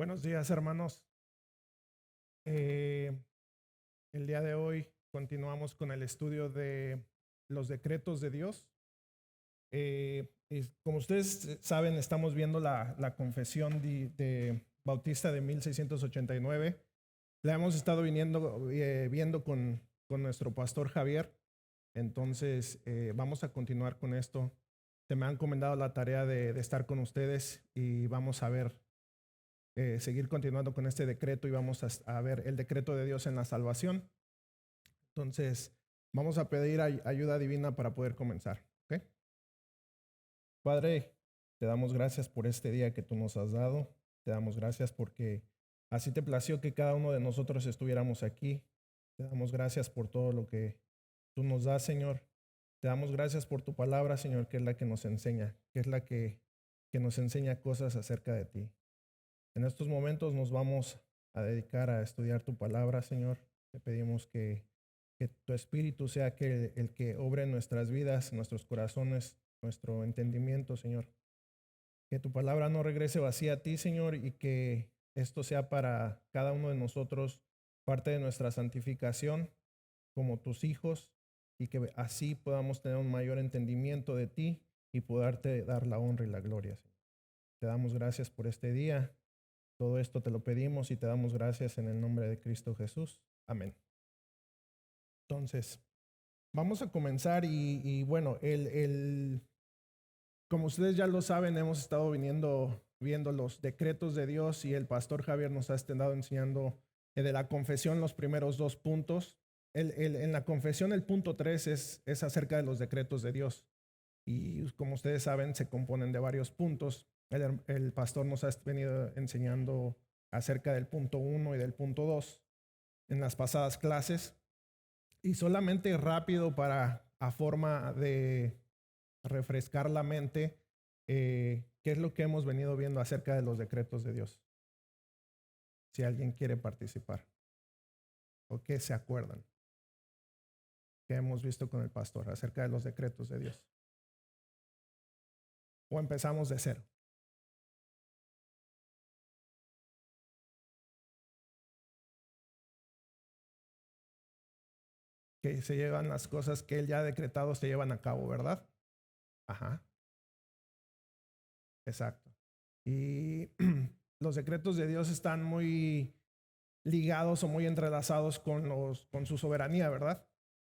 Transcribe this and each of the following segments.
Buenos días, hermanos. Eh, el día de hoy continuamos con el estudio de los decretos de Dios. Como ustedes saben, estamos viendo la confesión de Bautista de 1689. La hemos estado viendo con nuestro pastor Javier. Entonces, vamos a continuar con esto. Se me ha encomendado la tarea de estar con ustedes y vamos a ver seguir continuando con este decreto y vamos a ver el decreto de Dios en la salvación. Entonces, vamos a pedir ayuda divina para poder comenzar. ¿Okay? Padre, te damos gracias por este día que tú nos has dado. Te damos gracias porque así te plació que cada uno de nosotros estuviéramos aquí. Te damos gracias por todo lo que tú nos das, Señor. Te damos gracias por tu palabra, Señor, que es la que nos enseña, que es la que nos enseña cosas acerca de ti. En estos momentos nos vamos a dedicar a estudiar tu palabra, Señor. Te pedimos que tu Espíritu sea el que obre en nuestras vidas, en nuestros corazones, nuestro entendimiento, Señor. Que tu palabra no regrese vacía a ti, Señor, y que esto sea para cada uno de nosotros parte de nuestra santificación como tus hijos y que así podamos tener un mayor entendimiento de ti y poderte dar la honra y la gloria, Señor. Te damos gracias por este día. Todo esto te lo pedimos y te damos gracias en el nombre de Cristo Jesús. Amén. Entonces, vamos a comenzar y bueno, como ustedes ya lo saben, hemos estado viendo los decretos de Dios y el pastor Javier nos ha estado enseñando de la confesión los primeros dos puntos. En la confesión el punto 3 es acerca de los decretos de Dios y como ustedes saben se componen de varios puntos. El pastor nos ha venido enseñando acerca del punto 1 y del punto 2 en las pasadas clases. Y solamente rápido a forma de refrescar la mente, ¿qué es lo que hemos venido viendo acerca de los decretos de Dios? Si alguien quiere participar. ¿O qué se acuerdan? ¿Qué hemos visto con el pastor acerca de los decretos de Dios? ¿O empezamos de cero? Que se llevan las cosas que él ya ha decretado, se llevan a cabo, ¿verdad? Ajá, exacto. Y los decretos de Dios están muy ligados o muy entrelazados con su soberanía, ¿verdad?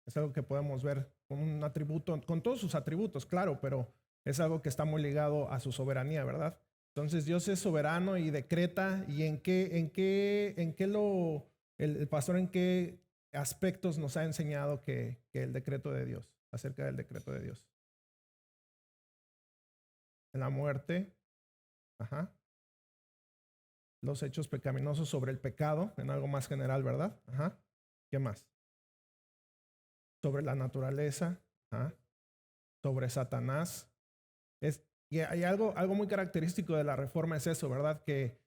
Es algo que podemos ver con un atributo, con todos sus atributos, claro, pero es algo que está muy ligado a su soberanía, ¿verdad? Entonces Dios es soberano y decreta. ¿Y en qué el pastor en qué aspectos nos ha enseñado que el decreto de Dios, acerca del decreto de Dios? En la muerte, ajá. Los hechos pecaminosos sobre el pecado, en algo más general, ¿verdad? Ajá. ¿Qué más? Sobre la naturaleza, ajá. Sobre Satanás. Y hay algo muy característico de la reforma es eso, ¿verdad? Que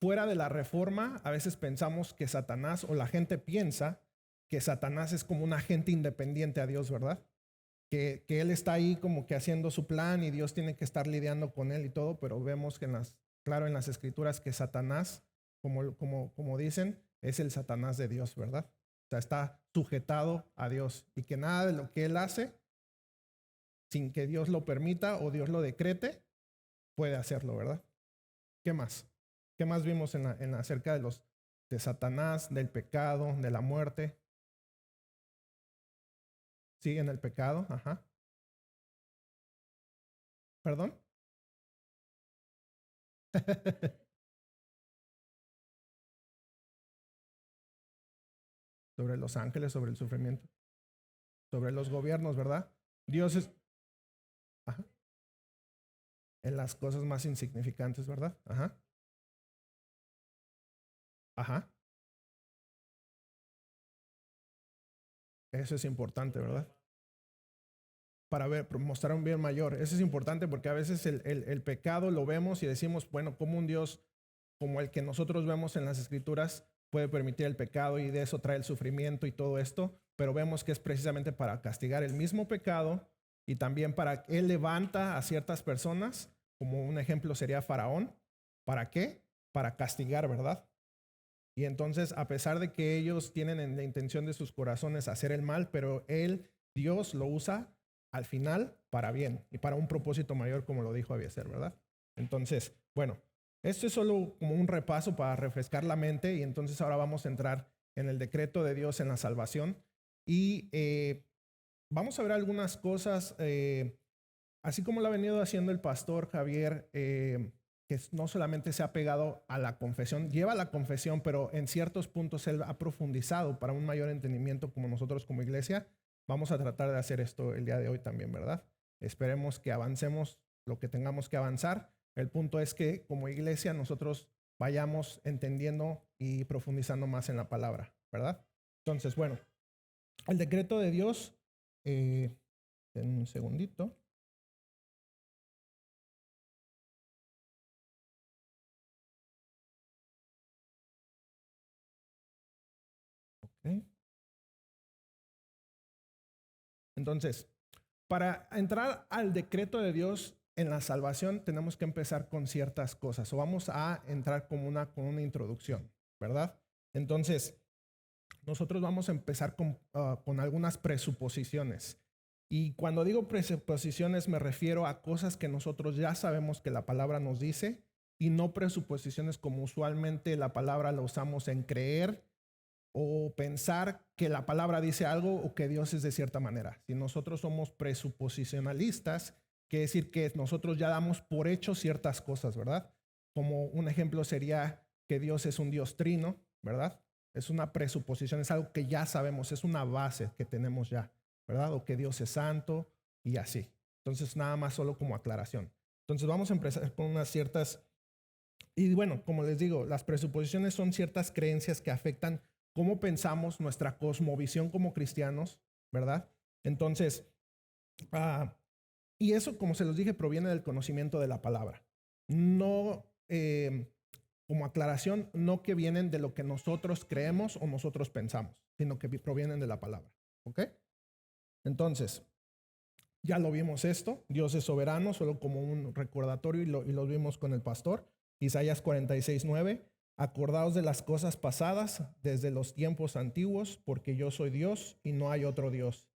fuera de la reforma a veces pensamos que Satanás o la gente piensa que Satanás es como un agente independiente a Dios, ¿verdad? Que él está ahí como que haciendo su plan y Dios tiene que estar lidiando con él y todo, pero vemos que claro en las escrituras que Satanás, como dicen, es el Satanás de Dios, ¿verdad? O sea, está sujetado a Dios y que nada de lo que él hace sin que Dios lo permita o Dios lo decrete, puede hacerlo, ¿verdad? ¿Qué más? ¿Qué más vimos acerca de Satanás, del pecado, de la muerte? Sí, en el pecado, ajá. ¿Perdón? Sobre los ángeles, sobre el sufrimiento, sobre los gobiernos, ¿verdad? Dios es, ajá, en las cosas más insignificantes, ¿verdad? Ajá, ajá. Eso es importante, ¿verdad? Para mostrar un bien mayor. Eso es importante porque a veces el pecado lo vemos y decimos, bueno, como un Dios como el que nosotros vemos en las escrituras puede permitir el pecado y de eso trae el sufrimiento y todo esto, pero vemos que es precisamente para castigar el mismo pecado y también para que él levanta a ciertas personas, como un ejemplo sería Faraón. ¿Para qué? para castigar, ¿verdad? Y entonces, a pesar de que ellos tienen en la intención de sus corazones hacer el mal, pero Dios lo usa al final para bien y para un propósito mayor, como lo dijo Abiezer, ¿verdad? Entonces, bueno, esto es solo como un repaso para refrescar la mente y entonces ahora vamos a entrar en el decreto de Dios en la salvación y vamos a ver algunas cosas, así como lo ha venido haciendo el pastor Javier, que no solamente se ha pegado a la confesión, lleva la confesión, pero en ciertos puntos él ha profundizado para un mayor entendimiento como nosotros como iglesia. Vamos a tratar de hacer esto el día de hoy también, ¿verdad? Esperemos que avancemos lo que tengamos que avanzar. El punto es que como iglesia nosotros vayamos entendiendo y profundizando más en la palabra, ¿verdad? Entonces, bueno, el decreto de Dios, en un segundito. Okay. Entonces, para entrar al decreto de Dios en la salvación, tenemos que empezar con ciertas cosas, o vamos a entrar con una introducción, ¿verdad? Entonces, nosotros vamos a empezar con algunas presuposiciones. Y cuando digo presuposiciones me refiero a cosas que nosotros ya sabemos que la palabra nos dice y no presuposiciones como usualmente la palabra la usamos en creer o pensar que la palabra dice algo o que Dios es de cierta manera. Si nosotros somos presuposicionalistas, quiere decir que nosotros ya damos por hecho ciertas cosas, ¿verdad? Como un ejemplo sería que Dios es un Dios trino, ¿verdad? Es una presuposición, es algo que ya sabemos, es una base que tenemos ya, ¿verdad? O que Dios es santo y así. Entonces, nada más solo como aclaración. Entonces, vamos a empezar con unas ciertas, y bueno, como les digo, las presuposiciones son ciertas creencias que afectan cómo pensamos, nuestra cosmovisión como cristianos, ¿verdad? Entonces, y eso, como se los dije, proviene del conocimiento de la palabra. No, como aclaración, no que vienen de lo que nosotros creemos o nosotros pensamos, sino que provienen de la palabra. ¿Ok? Entonces, ya lo vimos esto, Dios es soberano, solo como un recordatorio y lo vimos con el pastor. Isaías 46:9, acordaos de las cosas pasadas desde los tiempos antiguos, porque yo soy Dios y no hay otro Dios.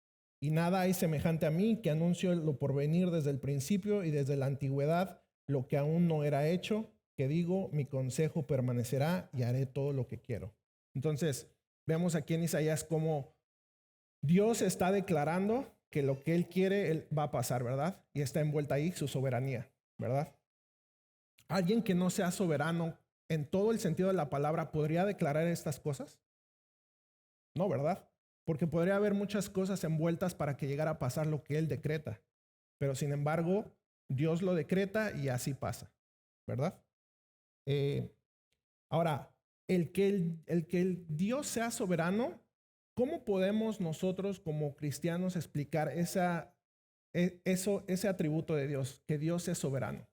Y nada hay semejante a mí, que anuncio lo porvenir desde el principio y desde la antigüedad, lo que aún no era hecho, que digo, mi consejo permanecerá y haré todo lo que quiero. Entonces, vemos aquí en Isaías cómo Dios está declarando que lo que Él quiere, Él va a pasar, ¿verdad? Y está envuelta ahí su soberanía, ¿verdad? Alguien que no sea soberano en todo el sentido de la palabra, ¿podría declarar estas cosas? No, ¿verdad? Porque podría haber muchas cosas envueltas para que llegara a pasar lo que Él decreta. Pero sin embargo, Dios lo decreta y así pasa, ¿verdad? Ahora, el que el Dios sea soberano, ¿cómo podemos nosotros como cristianos explicar ese atributo de Dios, que Dios es soberano?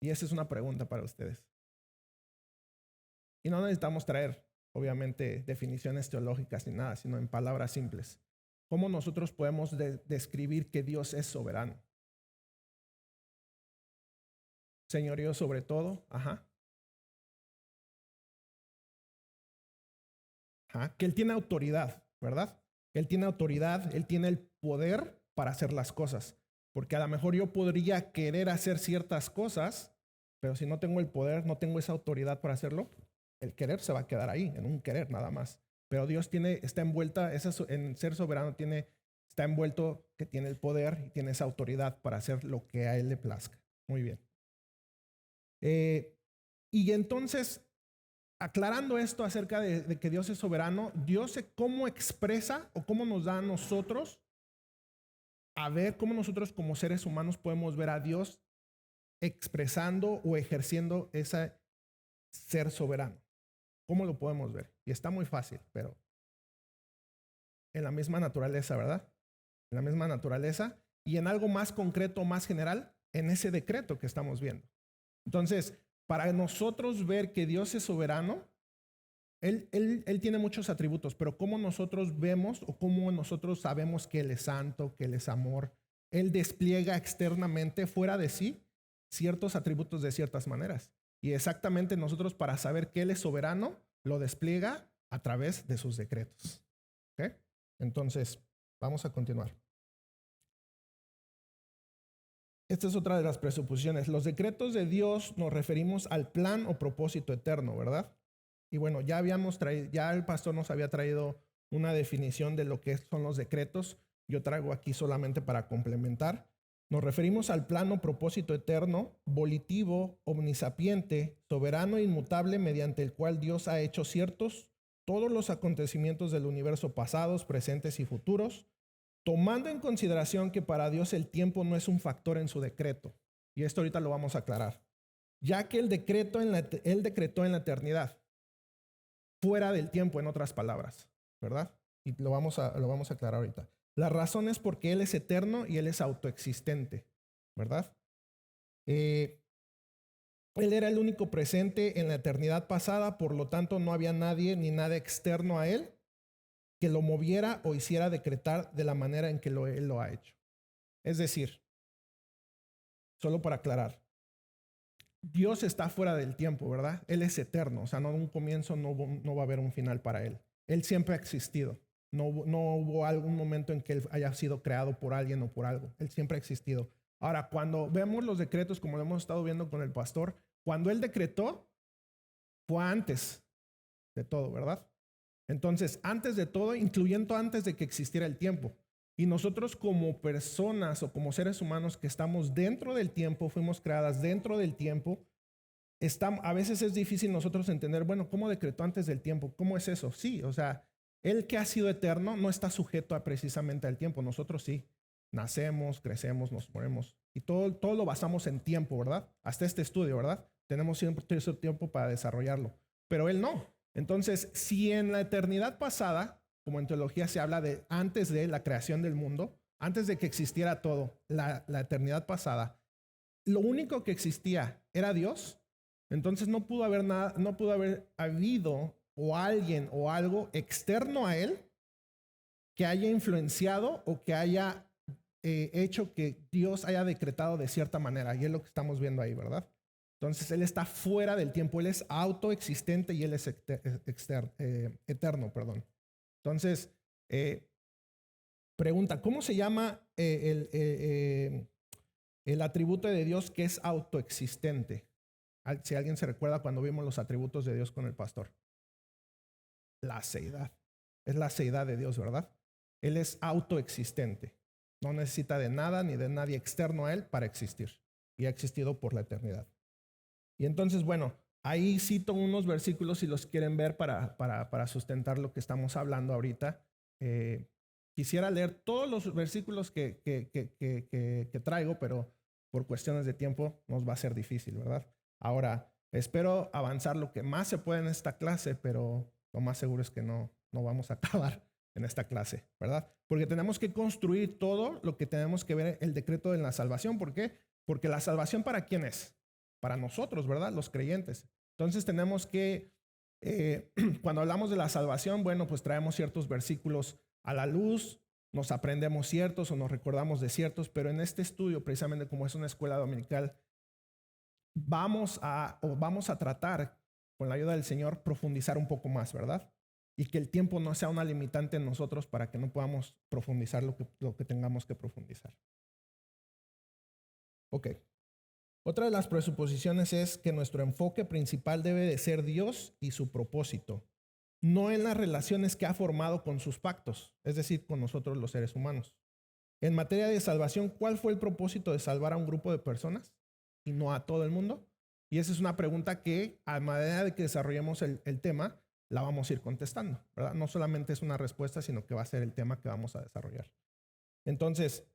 Y esa es una pregunta para ustedes. Y no necesitamos traer, obviamente, definiciones teológicas ni nada, sino en palabras simples. ¿Cómo nosotros podemos describir que Dios es soberano? Señorío sobre todo, ajá. Que Él tiene autoridad, ¿verdad? Él tiene autoridad, Él tiene el poder para hacer las cosas. Porque a lo mejor yo podría querer hacer ciertas cosas, pero si no tengo el poder, no tengo esa autoridad para hacerlo, el querer se va a quedar ahí, en un querer nada más. Pero Dios está envuelta, en ser soberano está envuelto que tiene el poder y tiene esa autoridad para hacer lo que a Él le plazca. Muy bien. Y entonces, aclarando esto acerca de que Dios es soberano, Dios cómo expresa o cómo nos da a nosotros a ver cómo nosotros como seres humanos podemos ver a Dios expresando o ejerciendo ese ser soberano. ¿Cómo lo podemos ver? Y está muy fácil, pero en la misma naturaleza, ¿verdad? En la misma naturaleza y en algo más concreto, más general, en ese decreto que estamos viendo. Entonces, para nosotros ver que Dios es soberano, Él tiene muchos atributos, pero cómo nosotros vemos o cómo nosotros sabemos que Él es santo, que Él es amor, Él despliega externamente, fuera de sí, ciertos atributos de ciertas maneras. Y exactamente nosotros, para saber que Él es soberano, lo despliega a través de sus decretos. ¿Ok? Entonces, vamos a continuar. Esta es otra de las presuposiciones. Los decretos de Dios nos referimos al plan o propósito eterno, ¿verdad? Y bueno, ya el pastor nos había traído una definición de lo que son los decretos. Yo traigo aquí solamente para complementar. Nos referimos al plan o propósito eterno, volitivo, omnisapiente, soberano e inmutable, mediante el cual Dios ha hecho ciertos todos los acontecimientos del universo pasados, presentes y futuros, tomando en consideración que para Dios el tiempo no es un factor en su decreto. Y esto ahorita lo vamos a aclarar. Ya que Él decretó en la eternidad, fuera del tiempo, en otras palabras, ¿verdad? Y lo vamos a aclarar ahorita. La razón es porque Él es eterno y Él es autoexistente, ¿verdad? Él era el único presente en la eternidad pasada, por lo tanto no había nadie ni nada externo a Él que lo moviera o hiciera decretar de la manera en que Él lo ha hecho. Es decir, solo para aclarar, Dios está fuera del tiempo, ¿verdad? Él es eterno, o sea, no un comienzo, no va a haber un final para Él. Él siempre ha existido. No hubo algún momento en que Él haya sido creado por alguien o por algo. Él siempre ha existido. Ahora, cuando vemos los decretos, como lo hemos estado viendo con el pastor, cuando Él decretó, fue antes de todo, ¿verdad? Entonces, antes de todo, incluyendo antes de que existiera el tiempo. Y nosotros como personas o como seres humanos que estamos dentro del tiempo, fuimos creadas dentro del tiempo, a veces es difícil nosotros entender, bueno, ¿cómo decretó antes del tiempo? ¿Cómo es eso? Sí, o sea, Él que ha sido eterno no está sujeto precisamente al tiempo. Nosotros sí. Nacemos, crecemos, nos morimos. Y todo lo basamos en tiempo, ¿verdad? Hasta este estudio, ¿verdad? Tenemos siempre ese tiempo para desarrollarlo. Pero Él no. Entonces, si en la eternidad pasada, como en teología se habla de antes de la creación del mundo, antes de que existiera todo, la eternidad pasada, lo único que existía era Dios, entonces no pudo haber habido o alguien o algo externo a Él que haya influenciado o que haya hecho que Dios haya decretado de cierta manera. Y es lo que estamos viendo ahí, ¿verdad? Entonces Él está fuera del tiempo, Él es autoexistente y Él es eterno, perdón. Entonces, pregunta, ¿cómo se llama el atributo de Dios que es autoexistente? Si alguien se recuerda cuando vimos los atributos de Dios con el pastor. La seidad. Es la seidad de Dios, ¿verdad? Él es autoexistente. No necesita de nada ni de nadie externo a Él para existir. Y ha existido por la eternidad. Y entonces, bueno, ahí cito unos versículos si los quieren ver para sustentar lo que estamos hablando ahorita. Quisiera leer todos los versículos que traigo, pero por cuestiones de tiempo nos va a ser difícil, ¿verdad? Ahora, espero avanzar lo que más se puede en esta clase, pero lo más seguro es que no vamos a acabar en esta clase, ¿verdad? Porque tenemos que construir todo lo que tenemos que ver el decreto de la salvación. ¿Por qué? Porque la salvación, ¿para quién es? Para nosotros, ¿verdad? Los creyentes. Entonces tenemos que, cuando hablamos de la salvación, bueno, pues traemos ciertos versículos a la luz, nos aprendemos ciertos o nos recordamos de ciertos, pero en este estudio, precisamente como es una escuela dominical, vamos a tratar, con la ayuda del Señor, profundizar un poco más, ¿verdad? Y que el tiempo no sea una limitante en nosotros para que no podamos profundizar lo que tengamos que profundizar. Ok. Otra de las presuposiciones es que nuestro enfoque principal debe de ser Dios y su propósito, no en las relaciones que ha formado con sus pactos, es decir, con nosotros los seres humanos. En materia de salvación, ¿cuál fue el propósito de salvar a un grupo de personas y no a todo el mundo? Y esa es una pregunta que, a medida de que desarrollemos el tema, la vamos a ir contestando, ¿verdad? No solamente es una respuesta, sino que va a ser el tema que vamos a desarrollar. Entonces,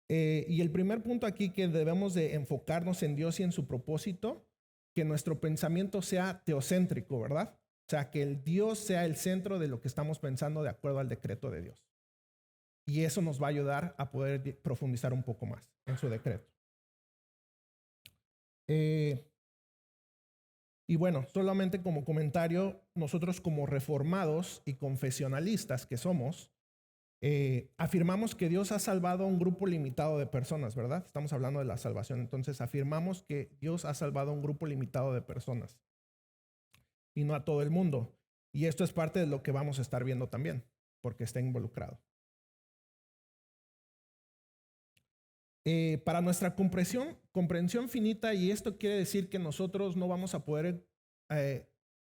y el primer punto aquí que debemos de enfocarnos en Dios y en su propósito, que nuestro pensamiento sea teocéntrico, ¿verdad? O sea, que el Dios sea el centro de lo que estamos pensando de acuerdo al decreto de Dios. Y eso nos va a ayudar a poder profundizar un poco más en su decreto. Y bueno, solamente como comentario, nosotros como reformados y confesionalistas que somos, afirmamos que Dios ha salvado a un grupo limitado de personas, ¿verdad? Estamos hablando de la salvación. Entonces afirmamos que Dios ha salvado a un grupo limitado de personas y no a todo el mundo. Y esto es parte de lo que vamos a estar viendo también, porque está involucrado. Para nuestra comprensión finita, y esto quiere decir que nosotros no vamos a poder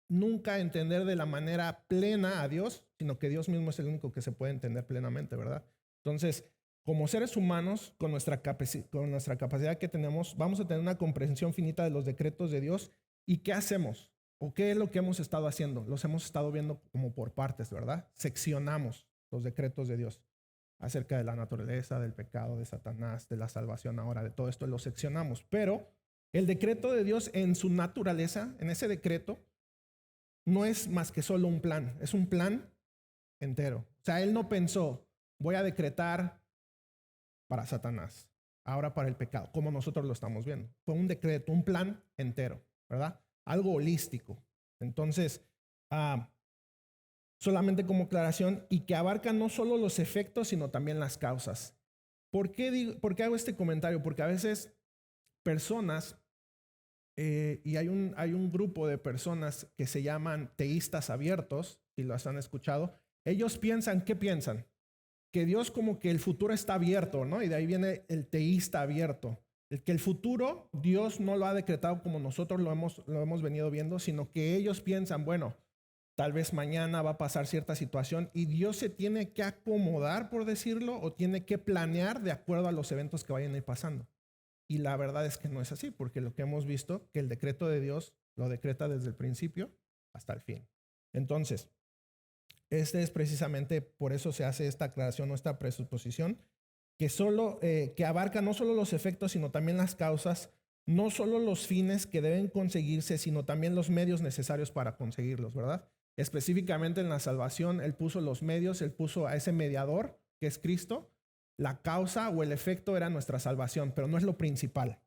nunca entender de la manera plena a Dios, sino que Dios mismo es el único que se puede entender plenamente, ¿verdad? Entonces, como seres humanos, con nuestra capacidad que tenemos, vamos a tener una comprensión finita de los decretos de Dios. ¿Y qué hacemos? ¿O qué es lo que hemos estado haciendo? Los hemos estado viendo como por partes, ¿verdad? Seccionamos los decretos de Dios acerca de la naturaleza, del pecado, de Satanás, de la salvación ahora, de todo esto lo seccionamos. Pero el decreto de Dios en su naturaleza, en ese decreto, no es más que solo un plan, es un plan entero. O sea, Él no pensó, voy a decretar para Satanás, ahora para el pecado, como nosotros lo estamos viendo. Fue un decreto, un plan entero, ¿verdad? Algo holístico. Entonces, solamente como aclaración, y que abarca no solo los efectos, sino también las causas. ¿Por qué hago este comentario? Porque a veces personas, y hay un grupo de personas que se llaman teístas abiertos, si los han escuchado, ellos piensan, ¿qué piensan? Que Dios como que el futuro está abierto, ¿no? Y de ahí viene el teísta abierto. El que el futuro Dios no lo ha decretado como nosotros lo hemos venido viendo, sino que ellos piensan, bueno, tal vez mañana va a pasar cierta situación y Dios se tiene que acomodar, por decirlo, o tiene que planear de acuerdo a los eventos que vayan a ir pasando. Y la verdad es que no es así, porque lo que hemos visto, que el decreto de Dios lo decreta desde el principio hasta el fin. Entonces, este es precisamente por eso se hace esta aclaración, nuestra presuposición, que abarca no solo los efectos, sino también las causas, no solo los fines que deben conseguirse, sino también los medios necesarios para conseguirlos, ¿verdad? Específicamente en la salvación, Él puso los medios, Él puso a ese mediador, que es Cristo. La causa o el efecto era nuestra salvación, pero no es lo principal.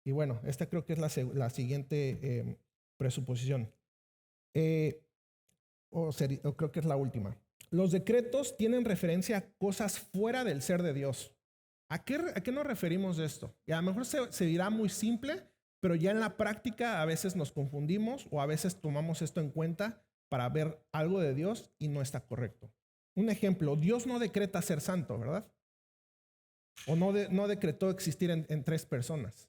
Y bueno, esta creo que es la siguiente presuposición. O creo que es la última. Los decretos tienen referencia a cosas fuera del ser de Dios. ¿A qué nos referimos de esto? Y a lo mejor se dirá muy simple, pero ya en la práctica a veces nos confundimos o a veces tomamos esto en cuenta para ver algo de Dios y no está correcto. Un ejemplo, Dios no decreta ser santo, ¿verdad? O no decretó existir en tres personas.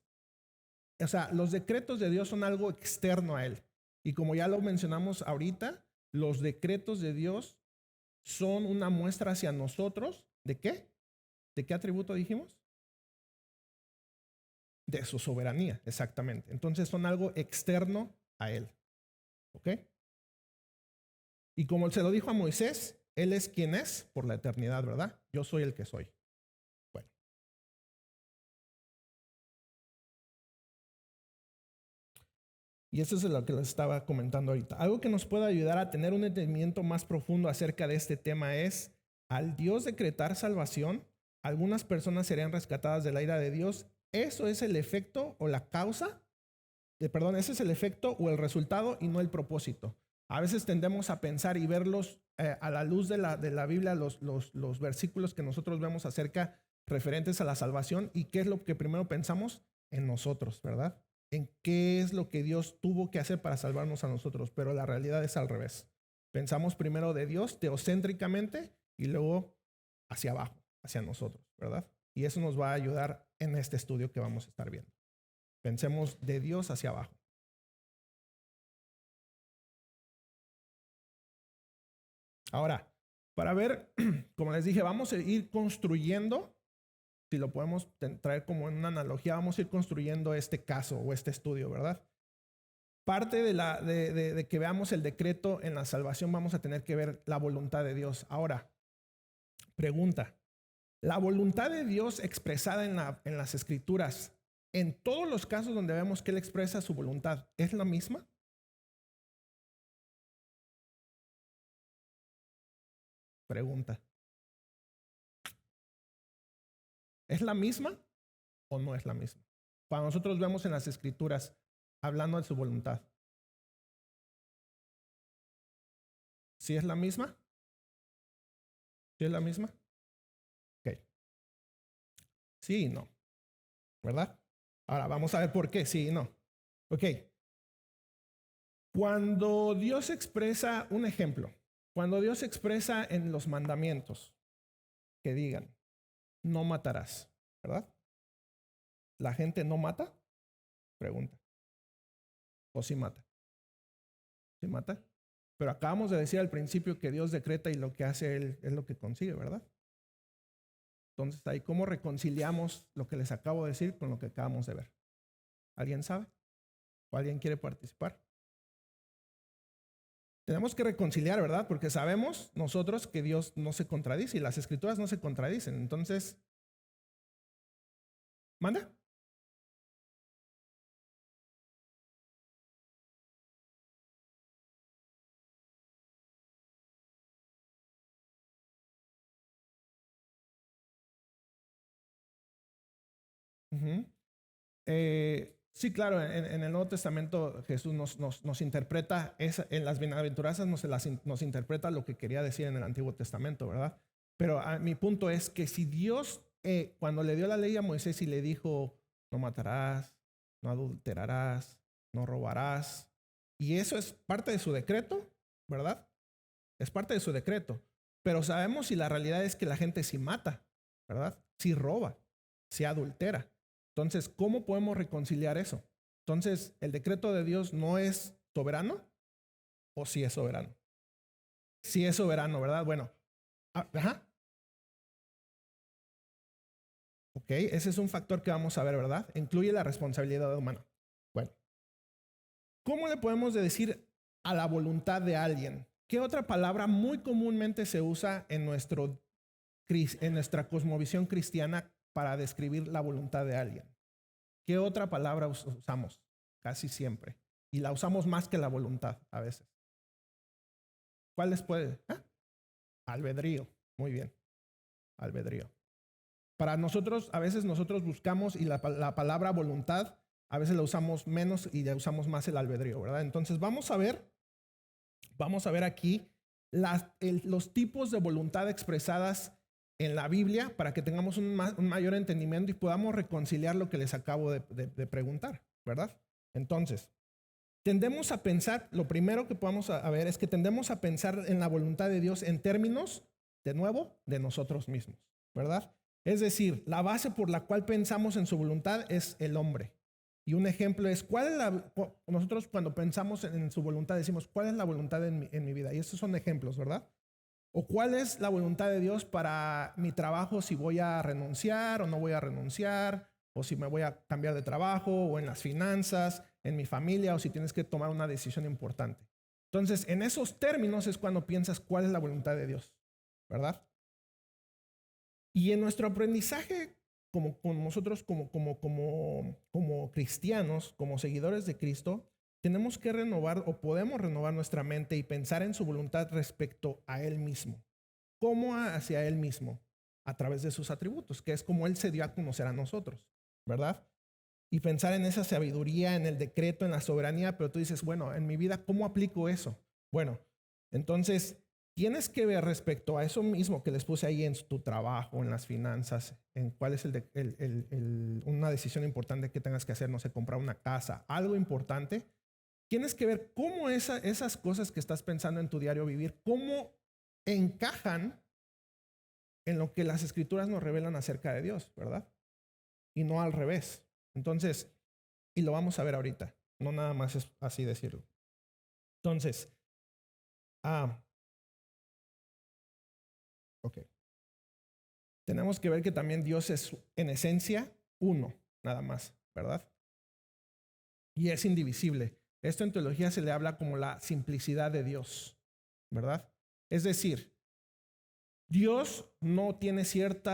O sea, los decretos de Dios son algo externo a Él. Y como ya lo mencionamos ahorita, los decretos de Dios son una muestra hacia nosotros. ¿De qué? ¿De qué atributo dijimos? De su soberanía, exactamente. Entonces son algo externo a Él. ¿Ok? Y como se lo dijo a Moisés, Él es quien es por la eternidad, ¿verdad? Yo soy el que soy. Bueno. Y eso es lo que les estaba comentando ahorita. Algo que nos puede ayudar a tener un entendimiento más profundo acerca de este tema es, al Dios decretar salvación, algunas personas serían rescatadas de la ira de Dios. Eso es el efecto o la causa, ese es el efecto o el resultado y no el propósito. A veces tendemos a pensar y verlos a la luz de la Biblia, los versículos que nosotros vemos acerca referentes a la salvación, y qué es lo que primero pensamos en nosotros, ¿verdad? En qué es lo que Dios tuvo que hacer para salvarnos a nosotros, pero la realidad es al revés. Pensamos primero de Dios teocéntricamente y luego hacia abajo, hacia nosotros, ¿verdad? Y eso nos va a ayudar en este estudio que vamos a estar viendo. Pensemos de Dios hacia abajo. Ahora, para ver, como les dije, vamos a ir construyendo, si lo podemos traer como en una analogía, vamos a ir construyendo este caso o este estudio, ¿verdad? Parte de que veamos el decreto en la salvación, vamos a tener que ver la voluntad de Dios. Ahora, pregunta, ¿la voluntad de Dios expresada en las Escrituras, en todos los casos donde vemos que Él expresa su voluntad, es la misma? Pregunta. ¿Es la misma o no es la misma? Cuando nosotros vemos en las Escrituras hablando de su voluntad, ¿sí es la misma? ¿Sí es la misma? Sí y no, ¿verdad? Ahora vamos a ver por qué sí y no. Ok. Cuando Dios expresa un ejemplo, cuando Dios expresa en los mandamientos que digan, no matarás, ¿verdad? ¿La gente no mata? Pregunta. ¿O sí mata? ¿Sí mata? Pero acabamos de decir al principio que Dios decreta y lo que hace Él es lo que consigue, ¿verdad? Entonces, ahí, ¿cómo reconciliamos lo que les acabo de decir con lo que acabamos de ver? ¿Alguien sabe? ¿O alguien quiere participar? Tenemos que reconciliar, ¿verdad? Porque sabemos nosotros que Dios no se contradice y las escrituras no se contradicen. Entonces, ¿manda? Uh-huh. Sí, claro, en el Nuevo Testamento Jesús nos interpreta, en las bienaventuranzas nos interpreta lo que quería decir en el Antiguo Testamento, ¿verdad? Pero mi punto es que si Dios, cuando le dio la ley a Moisés y le dijo, no matarás, no adulterarás, no robarás, y eso es parte de su decreto, ¿verdad? Es parte de su decreto. Pero sabemos si la realidad es que la gente sí mata, ¿verdad? Sí roba, sí adultera. Entonces, ¿cómo podemos reconciliar eso? Entonces, ¿el decreto de Dios no es soberano o sí es soberano? Sí es soberano, ¿verdad? Bueno, ajá. Ok, ese es un factor que vamos a ver, ¿verdad? Incluye la responsabilidad humana. Bueno, ¿cómo le podemos decir a la voluntad de alguien? ¿Qué otra palabra muy comúnmente se usa en nuestra cosmovisión cristiana para describir la voluntad de alguien? ¿Qué otra palabra usamos? Casi siempre. Y la usamos más que la voluntad a veces. ¿Cuál les puede? ¿Ah? Albedrío. Muy bien. Albedrío. Para nosotros, a veces nosotros buscamos y la palabra voluntad, a veces la usamos menos y la usamos más el albedrío, ¿verdad? Entonces vamos a ver aquí los tipos de voluntad expresadas en la Biblia para que tengamos un mayor entendimiento y podamos reconciliar lo que les acabo de preguntar, ¿verdad? Entonces, tendemos a pensar, lo primero que podamos ver es que tendemos a pensar en la voluntad de Dios en términos, de nuevo, de nosotros mismos, ¿verdad? Es decir, la base por la cual pensamos en su voluntad es el hombre. Y un ejemplo es, nosotros cuando pensamos en su voluntad decimos, ¿cuál es la voluntad en mi vida? Y estos son ejemplos, ¿verdad? O cuál es la voluntad de Dios para mi trabajo, si voy a renunciar o no voy a renunciar, o si me voy a cambiar de trabajo, o en las finanzas, en mi familia, o si tienes que tomar una decisión importante. Entonces, en esos términos es cuando piensas cuál es la voluntad de Dios, ¿verdad? Y en nuestro aprendizaje, como nosotros como cristianos, como seguidores de Cristo, tenemos que renovar o podemos renovar nuestra mente y pensar en su voluntad respecto a Él mismo. ¿Cómo hacia Él mismo? A través de sus atributos, que es como Él se dio a conocer a nosotros, ¿verdad? Y pensar en esa sabiduría, en el decreto, en la soberanía, pero tú dices, bueno, en mi vida, ¿cómo aplico eso? Bueno, entonces tienes que ver respecto a eso mismo que les puse ahí en tu trabajo, en las finanzas, en cuál es una decisión importante que tengas que hacer, no sé, comprar una casa, algo importante. Tienes que ver cómo esas cosas que estás pensando en tu diario vivir, cómo encajan en lo que las escrituras nos revelan acerca de Dios, ¿verdad? Y no al revés. Entonces, y lo vamos a ver ahorita, no nada más es así decirlo. Entonces, ok. Tenemos que ver que también Dios es en esencia uno, nada más, ¿verdad? Y es indivisible. Esto en teología se le habla como la simplicidad de Dios, ¿verdad? Es decir, Dios no tiene cierto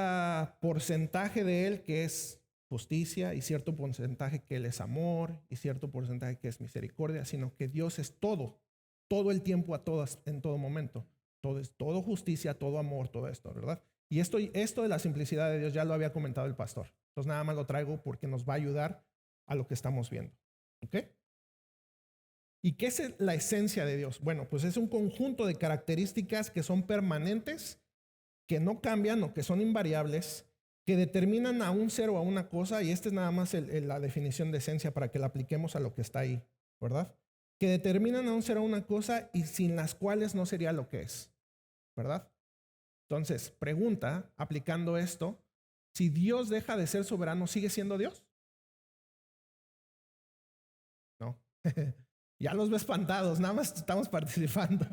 porcentaje de Él que es justicia y cierto porcentaje que Él es amor y cierto porcentaje que es misericordia, sino que Dios es todo el tiempo, en todo momento. Todo es todo justicia, todo amor, todo esto, ¿verdad? Y esto de la simplicidad de Dios ya lo había comentado el pastor. Entonces nada más lo traigo porque nos va a ayudar a lo que estamos viendo. ¿Ok? ¿Y qué es la esencia de Dios? Bueno, pues es un conjunto de características que son permanentes, que no cambian o que son invariables que determinan a un ser o a una cosa, y esta es nada más la definición de esencia para que la apliquemos a lo que está ahí, ¿verdad? Que determinan a un ser o a una cosa y sin las cuales no sería lo que es, ¿verdad? Entonces, pregunta, aplicando esto, si Dios deja de ser soberano, ¿sigue siendo Dios? No. Ya los veo espantados, nada más estamos participando.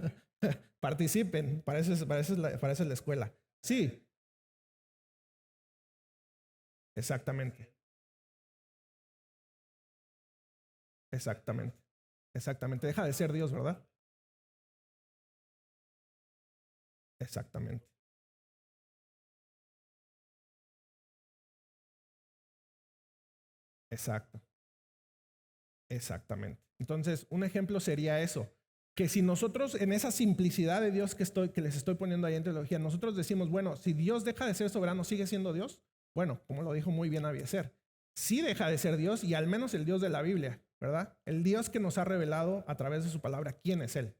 Participen, para eso es la escuela. Sí, exactamente, exactamente, exactamente. Deja de ser Dios, ¿verdad? Exactamente, exacto, exactamente. Entonces, un ejemplo sería eso, que si nosotros en esa simplicidad de Dios que les estoy poniendo ahí en teología, nosotros decimos, bueno, si Dios deja de ser soberano, ¿sigue siendo Dios? Bueno, como lo dijo muy bien Abiezer, sí deja de ser Dios y al menos el Dios de la Biblia, ¿verdad? El Dios que nos ha revelado a través de su palabra quién es Él.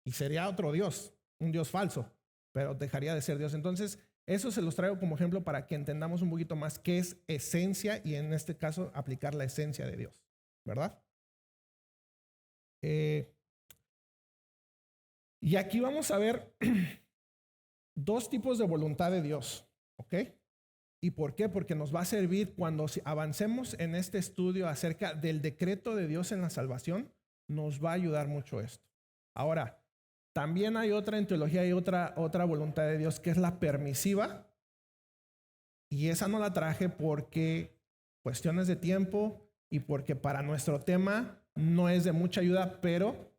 Y sería otro Dios, un Dios falso, pero dejaría de ser Dios. Entonces, eso se los traigo como ejemplo para que entendamos un poquito más qué es esencia y en este caso aplicar la esencia de Dios, ¿verdad? Eh, y aquí vamos a ver dos tipos de voluntad de Dios, ¿ok? ¿Y por qué? Porque nos va a servir cuando avancemos en este estudio acerca del decreto de Dios en la salvación, nos va a ayudar mucho esto. Ahora, también hay otra en teología, hay otra voluntad de Dios que es la permisiva, y esa no la traje porque cuestiones de tiempo y porque para nuestro tema no es de mucha ayuda, pero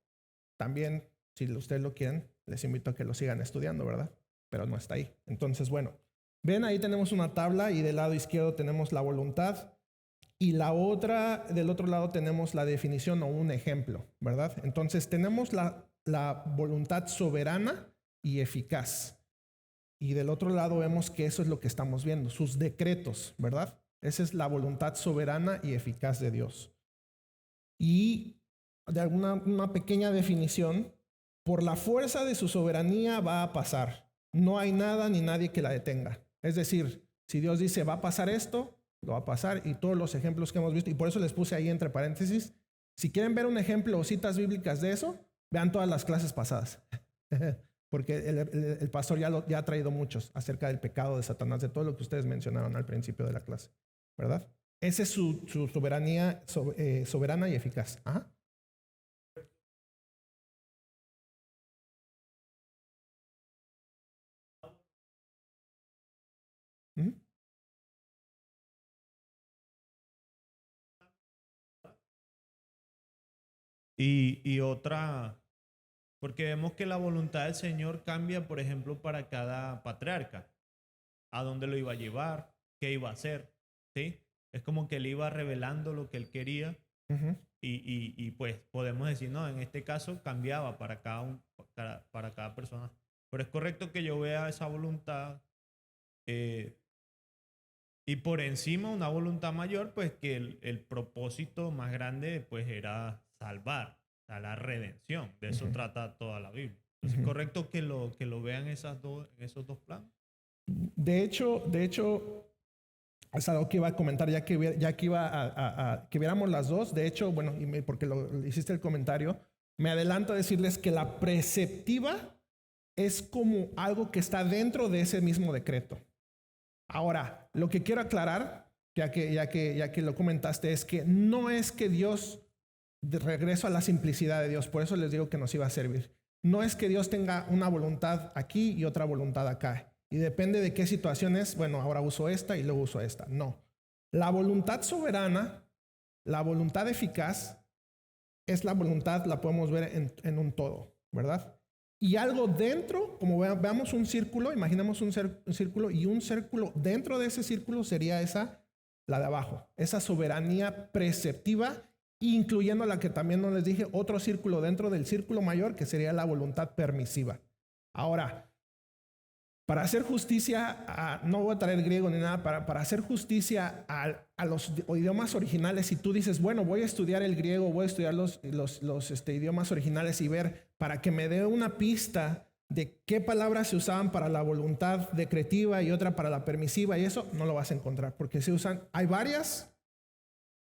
también, si ustedes lo quieren, les invito a que lo sigan estudiando, ¿verdad? Pero no está ahí. Entonces, bueno, ven, ahí tenemos una tabla y del lado izquierdo tenemos la voluntad y la otra, del otro lado tenemos la definición o un ejemplo, ¿verdad? Entonces, tenemos la voluntad soberana y eficaz. Y del otro lado vemos que eso es lo que estamos viendo, sus decretos, ¿verdad? Esa es la voluntad soberana y eficaz de Dios. Y de una pequeña definición, por la fuerza de su soberanía va a pasar. No hay nada ni nadie que la detenga. Es decir, si Dios dice va a pasar esto, lo va a pasar, y todos los ejemplos que hemos visto, y por eso les puse ahí entre paréntesis, si quieren ver un ejemplo o citas bíblicas de eso, vean todas las clases pasadas. Porque el pastor ya ha traído muchos acerca del pecado de Satanás, de todo lo que ustedes mencionaron al principio de la clase, ¿verdad? Esa es su soberanía soberana y eficaz. Ajá. Uh-huh. Y otra, porque vemos que la voluntad del Señor cambia, por ejemplo, para cada patriarca, a dónde lo iba a llevar, qué iba a hacer, ¿sí? Es como que él iba revelando lo que él quería Uh-huh. y pues podemos decir, no, en este caso cambiaba para cada persona. Pero es correcto que yo vea esa voluntad eh, y por encima una voluntad mayor, pues que el propósito más grande pues era salvar, o sea, la redención. De eso Uh-huh. trata toda la Biblia. Entonces, ¿es Uh-huh. correcto que lo vean en esos dos planos? De hecho, es algo que iba a comentar ya que iba que viéramos las dos. De hecho, bueno, porque hiciste el comentario, me adelanto a decirles que la preceptiva es como algo que está dentro de ese mismo decreto. Ahora, lo que quiero aclarar, ya que lo comentaste, es que no es que Dios, de regreso a la simplicidad de Dios, por eso les digo que nos iba a servir. No es que Dios tenga una voluntad aquí y otra voluntad acá. Y depende de qué situaciones, bueno, ahora uso esta y luego uso esta. No. La voluntad soberana, la voluntad eficaz, es la voluntad, la podemos ver en un todo, ¿verdad? Y algo dentro, como veamos un círculo, imaginemos un círculo, y un círculo dentro de ese círculo sería la de abajo, esa soberanía preceptiva, incluyendo la que también no les dije, otro círculo dentro del círculo mayor, que sería la voluntad permisiva. Ahora, para hacer justicia, no voy a traer griego ni nada, para hacer justicia a los idiomas originales, si tú dices, bueno, voy a estudiar el griego, voy a estudiar los idiomas originales y ver, para que me dé una pista de qué palabras se usaban para la voluntad decretiva y otra para la permisiva y eso no lo vas a encontrar porque hay varias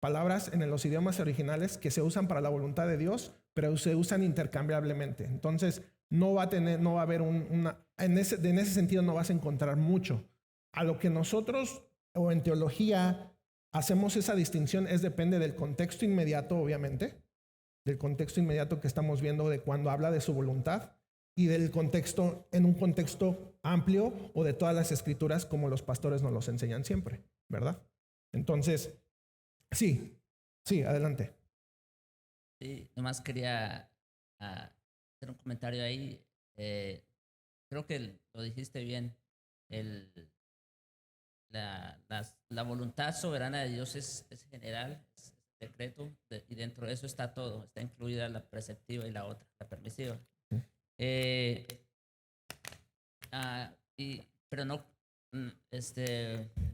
palabras en los idiomas originales que se usan para la voluntad de Dios, pero se usan intercambiablemente. Entonces, no va a haber en ese sentido no vas a encontrar mucho. A lo que nosotros, o en teología, hacemos esa distinción depende del contexto inmediato, obviamente, del contexto inmediato que estamos viendo de cuando habla de su voluntad y del contexto, en un contexto amplio o de todas las escrituras como los pastores nos los enseñan siempre, ¿verdad? Entonces, sí, adelante. Sí, nomás quería hacer un comentario ahí. Creo que lo dijiste bien. El, la voluntad soberana de Dios es general, es secreto, y dentro de eso está todo. Está incluida la preceptiva y la otra, la permisiva. Eh, pero no,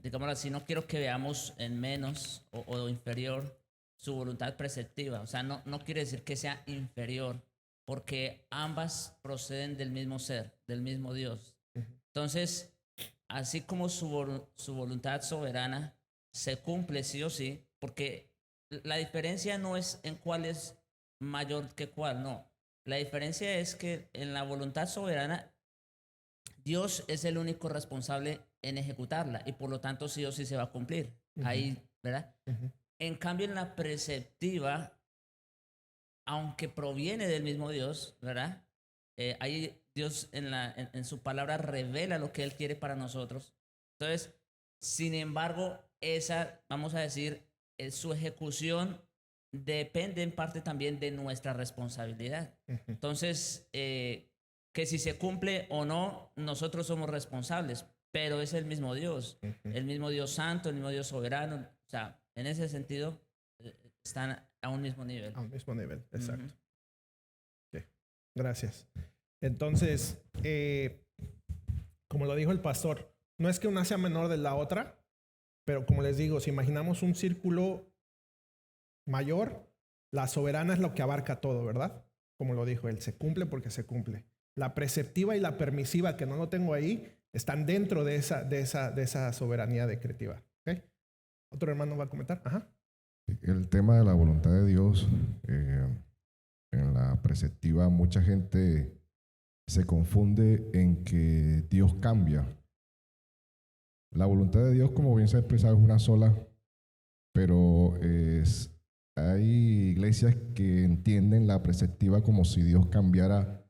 digámoslo así, no quiero que veamos en menos o inferior su voluntad preceptiva. O sea, no quiere decir que sea inferior, porque ambas proceden del mismo ser, del mismo Dios. Entonces, así como su voluntad soberana se cumple sí o sí, porque la diferencia no es en cuál es mayor que cuál, no. La diferencia es que en la voluntad soberana, Dios es el único responsable en ejecutarla y por lo tanto sí o sí se va a cumplir. Ahí, ¿verdad? En cambio, en la preceptiva, aunque proviene del mismo Dios, ¿verdad? Ahí Dios en su palabra revela lo que Él quiere para nosotros. Entonces, sin embargo, esa, vamos a decir, su ejecución depende en parte también de nuestra responsabilidad. Entonces, que si se cumple o no, nosotros somos responsables, pero es el mismo Dios, el mismo Dios santo, el mismo Dios soberano. O sea, en ese sentido, están a un mismo nivel. A un mismo nivel, exacto. Sí. Gracias. Entonces, como lo dijo el pastor, no es que una sea menor de la otra, pero como les digo, si imaginamos un círculo mayor, la soberana es lo que abarca todo, ¿verdad? Como lo dijo él, se cumple porque se cumple. La preceptiva y la permisiva, que no lo tengo ahí, están dentro de esa soberanía decretiva. ¿Okay? ¿Otro hermano va a comentar? Ajá. El tema de la voluntad de Dios, en la preceptiva, mucha gente se confunde en que Dios cambia. La voluntad de Dios, como bien se ha expresado, es una sola, pero hay iglesias que entienden la preceptiva como si Dios cambiara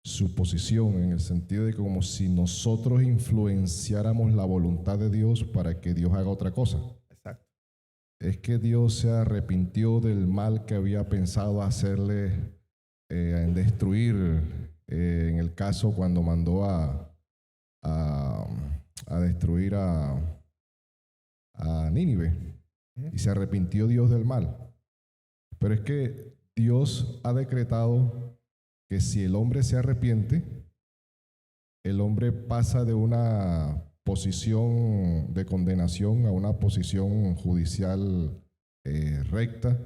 su posición, en el sentido de que como si nosotros influenciáramos la voluntad de Dios para que Dios haga otra cosa. Exacto. Es que Dios se arrepintió del mal que había pensado hacerle, en destruir, en el caso cuando mandó a destruir a Nínive, y se arrepintió Dios del mal. Pero es que Dios ha decretado que si el hombre se arrepiente, el hombre pasa de una posición de condenación a una posición judicial recta,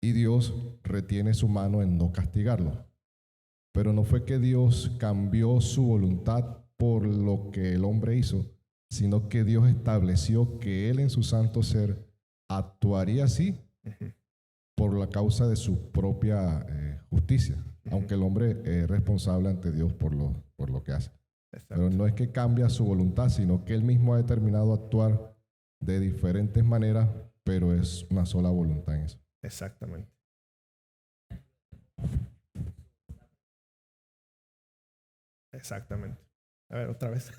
y Dios retiene su mano en no castigarlo. Pero no fue que Dios cambió su voluntad por lo que el hombre hizo, sino que Dios estableció que Él en su santo ser actuaría así por la causa de su propia justicia, aunque el hombre es responsable ante Dios por lo que hace. Exacto. Pero no es que cambia su voluntad, sino que Él mismo ha determinado actuar de diferentes maneras, pero es una sola voluntad en eso. Exactamente. Exactamente. A ver, otra vez.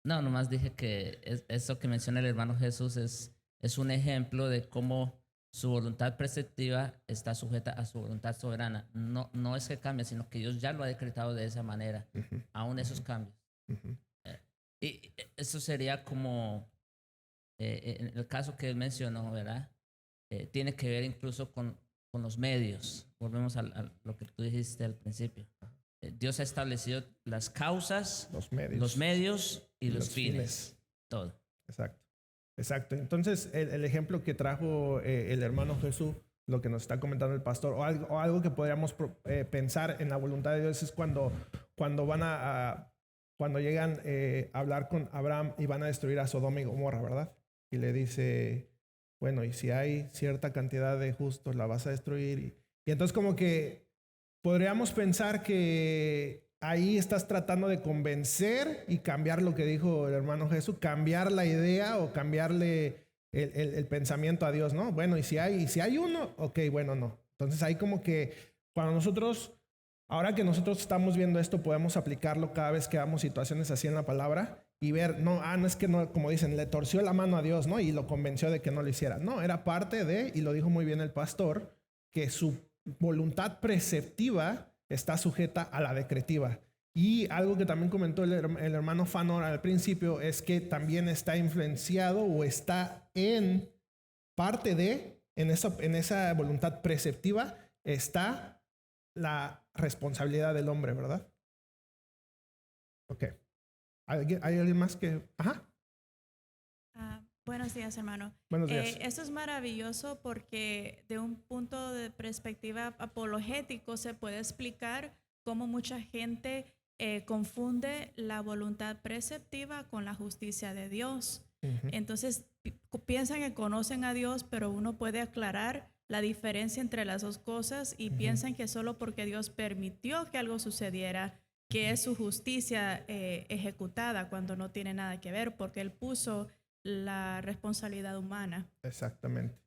No, nomás dije que eso que menciona el hermano Jesús es un ejemplo de cómo su voluntad preceptiva está sujeta a su voluntad soberana. No es que cambie, sino que Dios ya lo ha decretado de esa manera, aún esos cambios. Y eso sería como, en el caso que él mencionó, ¿verdad? Tiene que ver incluso con los medios. Volvemos a lo que tú dijiste al principio. Dios ha establecido las causas, los medios y los fines. Todo. Exacto. Exacto. Entonces, el ejemplo que trajo el hermano Jesús lo que nos está comentando el pastor, o algo que podríamos pensar en la voluntad de Dios es cuando cuando llegan a hablar con Abraham y van a destruir a Sodoma y Gomorra, ¿verdad? Y le dice, bueno, y si hay cierta cantidad de justos, la vas a destruir. Y entonces como que podríamos pensar que ahí estás tratando de convencer y cambiar lo que dijo el hermano Jesús, cambiar la idea o cambiarle el pensamiento a Dios, ¿no? Bueno, y si hay uno, ok, bueno, no. Entonces ahí como que cuando nosotros, ahora que nosotros estamos viendo esto, podemos aplicarlo cada vez que hagamos situaciones así en la palabra y ver, no es que no, como dicen, le torció la mano a Dios, ¿no? Y lo convenció de que no lo hiciera. No, era parte de, y lo dijo muy bien el pastor, que su voluntad preceptiva está sujeta a la decretiva. Y algo que también comentó el hermano Fanor al principio es que también está influenciado o está en parte de, en esa voluntad preceptiva, está la responsabilidad del hombre, ¿verdad? Ok. ¿Hay alguien más que...? Ajá. Buenos días, hermano. Buenos días. Eso es maravilloso porque de un punto de perspectiva apologético se puede explicar cómo mucha gente confunde la voluntad preceptiva con la justicia de Dios. Entonces piensan que conocen a Dios, pero uno puede aclarar la diferencia entre las dos cosas y piensan que solo porque Dios permitió que algo sucediera, que es su justicia ejecutada, cuando no tiene nada que ver, porque Él puso la responsabilidad humana. Exactamente.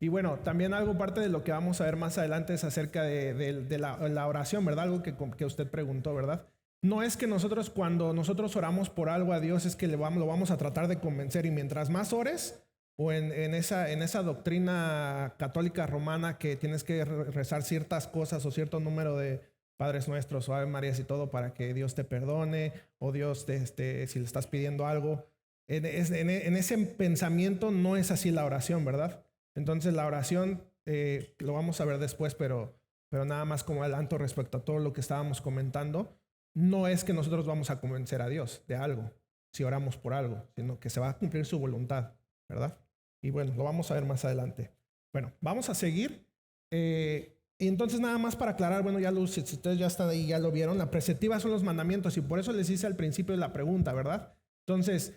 Y bueno, también algo parte de lo que vamos a ver más adelante es acerca de la oración, ¿verdad? Algo que usted preguntó, ¿verdad? No es que nosotros, cuando nosotros oramos por algo a Dios, es que lo vamos a tratar de convencer, y mientras más ores, o en esa doctrina católica romana que tienes que rezar ciertas cosas o cierto número de Padres Nuestros o Ave Marías y todo para que Dios te perdone, o Dios si le estás pidiendo algo. En ese pensamiento no es así la oración, ¿verdad? Entonces la oración, lo vamos a ver después, pero nada más como adelanto respecto a todo lo que estábamos comentando, no es que nosotros vamos a convencer a Dios de algo, si oramos por algo, sino que se va a cumplir su voluntad, ¿verdad? Y bueno, lo vamos a ver más adelante. Bueno, vamos a seguir. Y entonces nada más para aclarar, bueno, si ustedes ya están ahí, ya lo vieron, la preceptiva son los mandamientos, y por eso les hice al principio de la pregunta, ¿verdad? Entonces,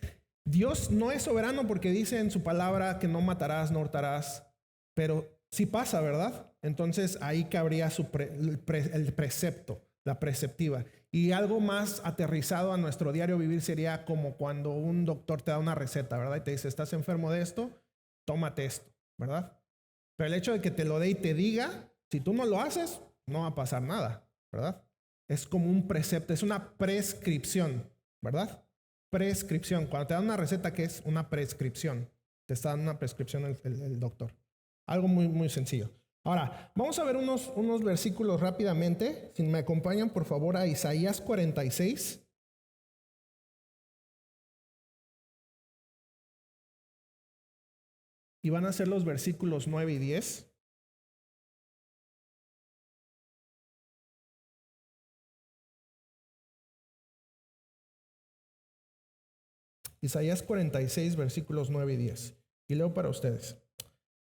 Dios no es soberano porque dice en su palabra que no matarás, no hurtarás, pero sí pasa, ¿verdad? Entonces ahí cabría el precepto, la preceptiva. Y algo más aterrizado a nuestro diario vivir sería como cuando un doctor te da una receta, ¿verdad? Y te dice, estás enfermo de esto, tómate esto, ¿verdad? Pero el hecho de que te lo dé y te diga, si tú no lo haces, no va a pasar nada, ¿verdad? Es como un precepto, es una prescripción, ¿verdad? Prescripción. Cuando te dan una receta, ¿qué es? Una prescripción. Te está dando una prescripción el doctor. Algo muy, muy sencillo. Ahora, vamos a ver unos versículos rápidamente. Si me acompañan, por favor, a Isaías 46. Y van a ser los versículos 9 y 10. Isaías 46, versículos 9 y 10. Y leo para ustedes.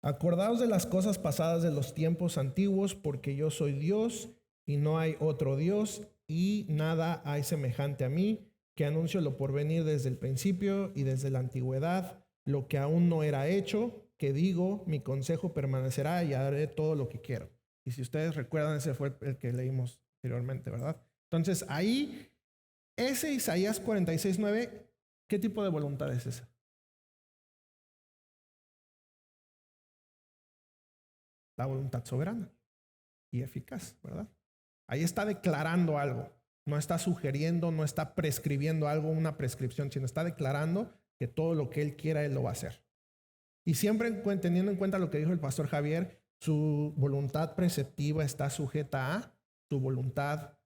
Acordaos de las cosas pasadas de los tiempos antiguos, porque yo soy Dios y no hay otro Dios, y nada hay semejante a mí, que anuncio lo por venir desde el principio y desde la antigüedad, lo que aún no era hecho, que digo, mi consejo permanecerá y haré todo lo que quiero. Y si ustedes recuerdan, ese fue el que leímos anteriormente, ¿verdad? Entonces ahí, ese Isaías 46, 9, ¿qué tipo de voluntad es esa? La voluntad soberana y eficaz, ¿verdad? Ahí está declarando algo, no está sugiriendo, no está prescribiendo algo, una prescripción, sino está declarando que todo lo que Él quiera, Él lo va a hacer. Y siempre teniendo en cuenta lo que dijo el pastor Javier, su voluntad preceptiva está sujeta a su voluntad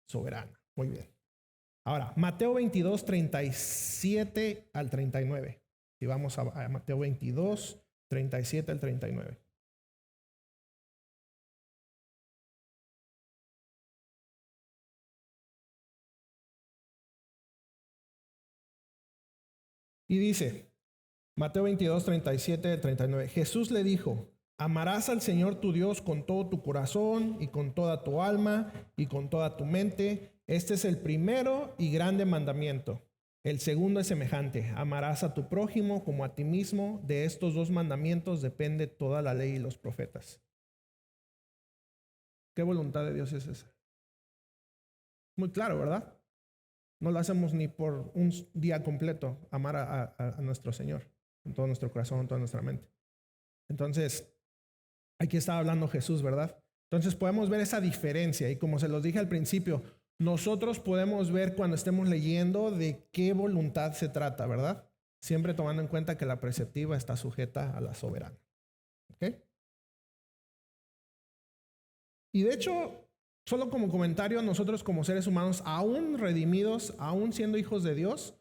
soberana. Muy bien. Ahora, Mateo 22, 37 al 39. Y vamos a Mateo 22, 37 al 39. Y dice, Mateo 22, 37 al 39, Jesús le dijo, Amarás al Señor tu Dios con todo tu corazón y con toda tu alma y con toda tu mente. Este es el primero y grande mandamiento. El segundo es semejante. Amarás a tu prójimo como a ti mismo. De estos dos mandamientos depende toda la ley y los profetas. ¿Qué voluntad de Dios es esa? Muy claro, ¿verdad? No lo hacemos ni por un día completo, amar a nuestro Señor con todo nuestro corazón, con toda nuestra mente. Entonces, aquí estaba hablando Jesús, ¿verdad? Entonces podemos ver esa diferencia y como se los dije al principio, nosotros podemos ver cuando estemos leyendo de qué voluntad se trata, ¿verdad? Siempre tomando en cuenta que la preceptiva está sujeta a la soberana. ¿Ok? Y de hecho, solo como comentario, nosotros como seres humanos, aún redimidos, aún siendo hijos de Dios,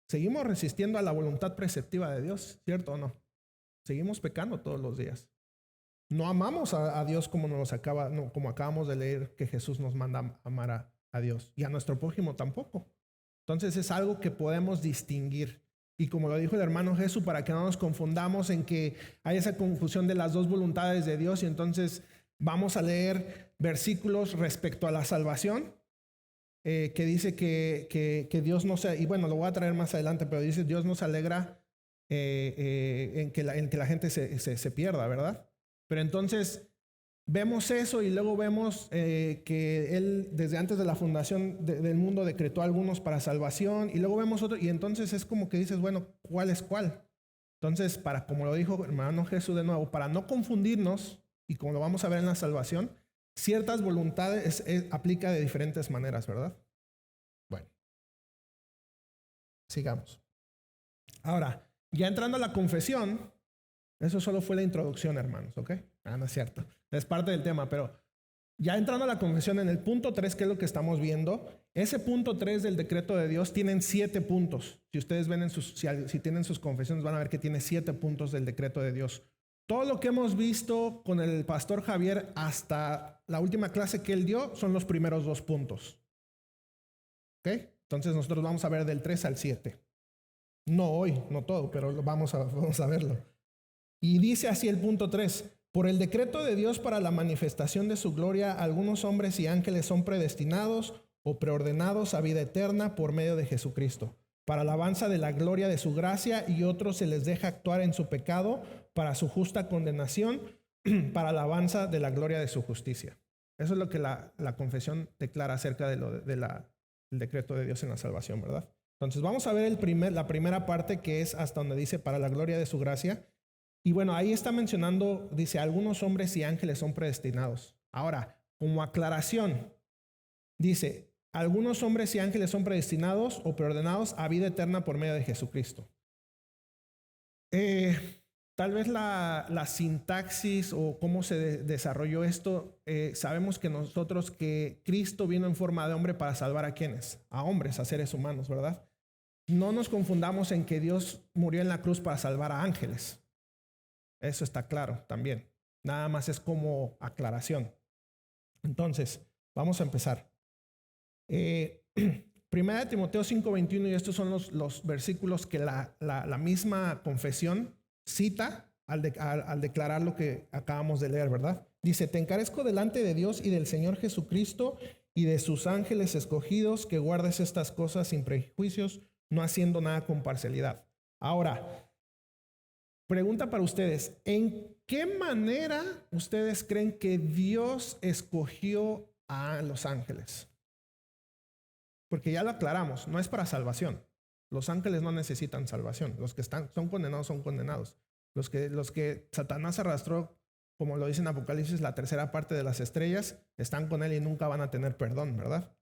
seguimos resistiendo a la voluntad preceptiva de Dios, ¿cierto o no? Seguimos pecando todos los días. No amamos a Dios como como acabamos de leer que Jesús nos manda amar a Dios y a nuestro prójimo tampoco. Entonces es algo que podemos distinguir. Y como lo dijo el hermano Jesús, para que no nos confundamos en que hay esa confusión de las dos voluntades de Dios, y entonces vamos a leer versículos respecto a la salvación, que dice que Dios no se, y bueno, lo voy a traer más adelante, pero dice Dios no se alegra en que la gente se pierda, ¿verdad? Pero entonces vemos eso y luego vemos que Él desde antes de la fundación del mundo decretó a algunos para salvación y luego vemos otro y entonces es como que dices, bueno, ¿cuál es cuál? Entonces, como lo dijo el hermano Jesús de nuevo, para no confundirnos y como lo vamos a ver en la salvación, ciertas voluntades aplica de diferentes maneras, ¿verdad? Bueno, sigamos. Ahora, ya entrando a la confesión, eso solo fue la introducción, hermanos, ¿ok? No es cierto. Es parte del tema, pero ya entrando a la confesión en el punto 3, que es lo que estamos viendo, ese punto 3 del decreto de Dios tienen 7 puntos. Si ustedes ven si tienen sus confesiones, van a ver que tiene 7 puntos del decreto de Dios. Todo lo que hemos visto con el pastor Javier hasta la última clase que él dio son los primeros 2 puntos. ¿Ok? Entonces nosotros vamos a ver del 3 al 7. No hoy, no todo, pero vamos a verlo. Y dice así el punto 3. Por el decreto de Dios para la manifestación de su gloria, algunos hombres y ángeles son predestinados o preordenados a vida eterna por medio de Jesucristo, para alabanza de la gloria de su gracia, y otros se les deja actuar en su pecado para su justa condenación, para alabanza de la gloria de su justicia. Eso es lo que la confesión declara acerca del decreto de Dios en la salvación, ¿verdad? Entonces vamos a ver la primera parte, que es hasta donde dice para la gloria de su gracia. Y bueno, ahí está mencionando, dice, algunos hombres y ángeles son predestinados. Ahora, como aclaración, dice, algunos hombres y ángeles son predestinados o preordenados a vida eterna por medio de Jesucristo. Tal vez la sintaxis o cómo se desarrolló esto, sabemos que nosotros que Cristo vino en forma de hombre para salvar a quienes, a hombres, a seres humanos, ¿verdad? No nos confundamos en que Dios murió en la cruz para salvar a ángeles. Eso está claro también. Nada más es como aclaración. Entonces, vamos a empezar. Primera de Timoteo 5:21, y estos son los versículos que la misma confesión cita al declarar lo que acabamos de leer, ¿verdad? Dice, te encarezco delante de Dios y del Señor Jesucristo y de sus ángeles escogidos que guardes estas cosas sin prejuicios, no haciendo nada con parcialidad. Ahora, pregunta para ustedes, ¿en qué manera ustedes creen que Dios escogió a los ángeles? Porque ya lo aclaramos, no es para salvación. Los ángeles no necesitan salvación. Los que son condenados son condenados. Los que Satanás arrastró, como lo dice en Apocalipsis, la tercera parte de las estrellas, están con él y nunca van a tener perdón, ¿verdad?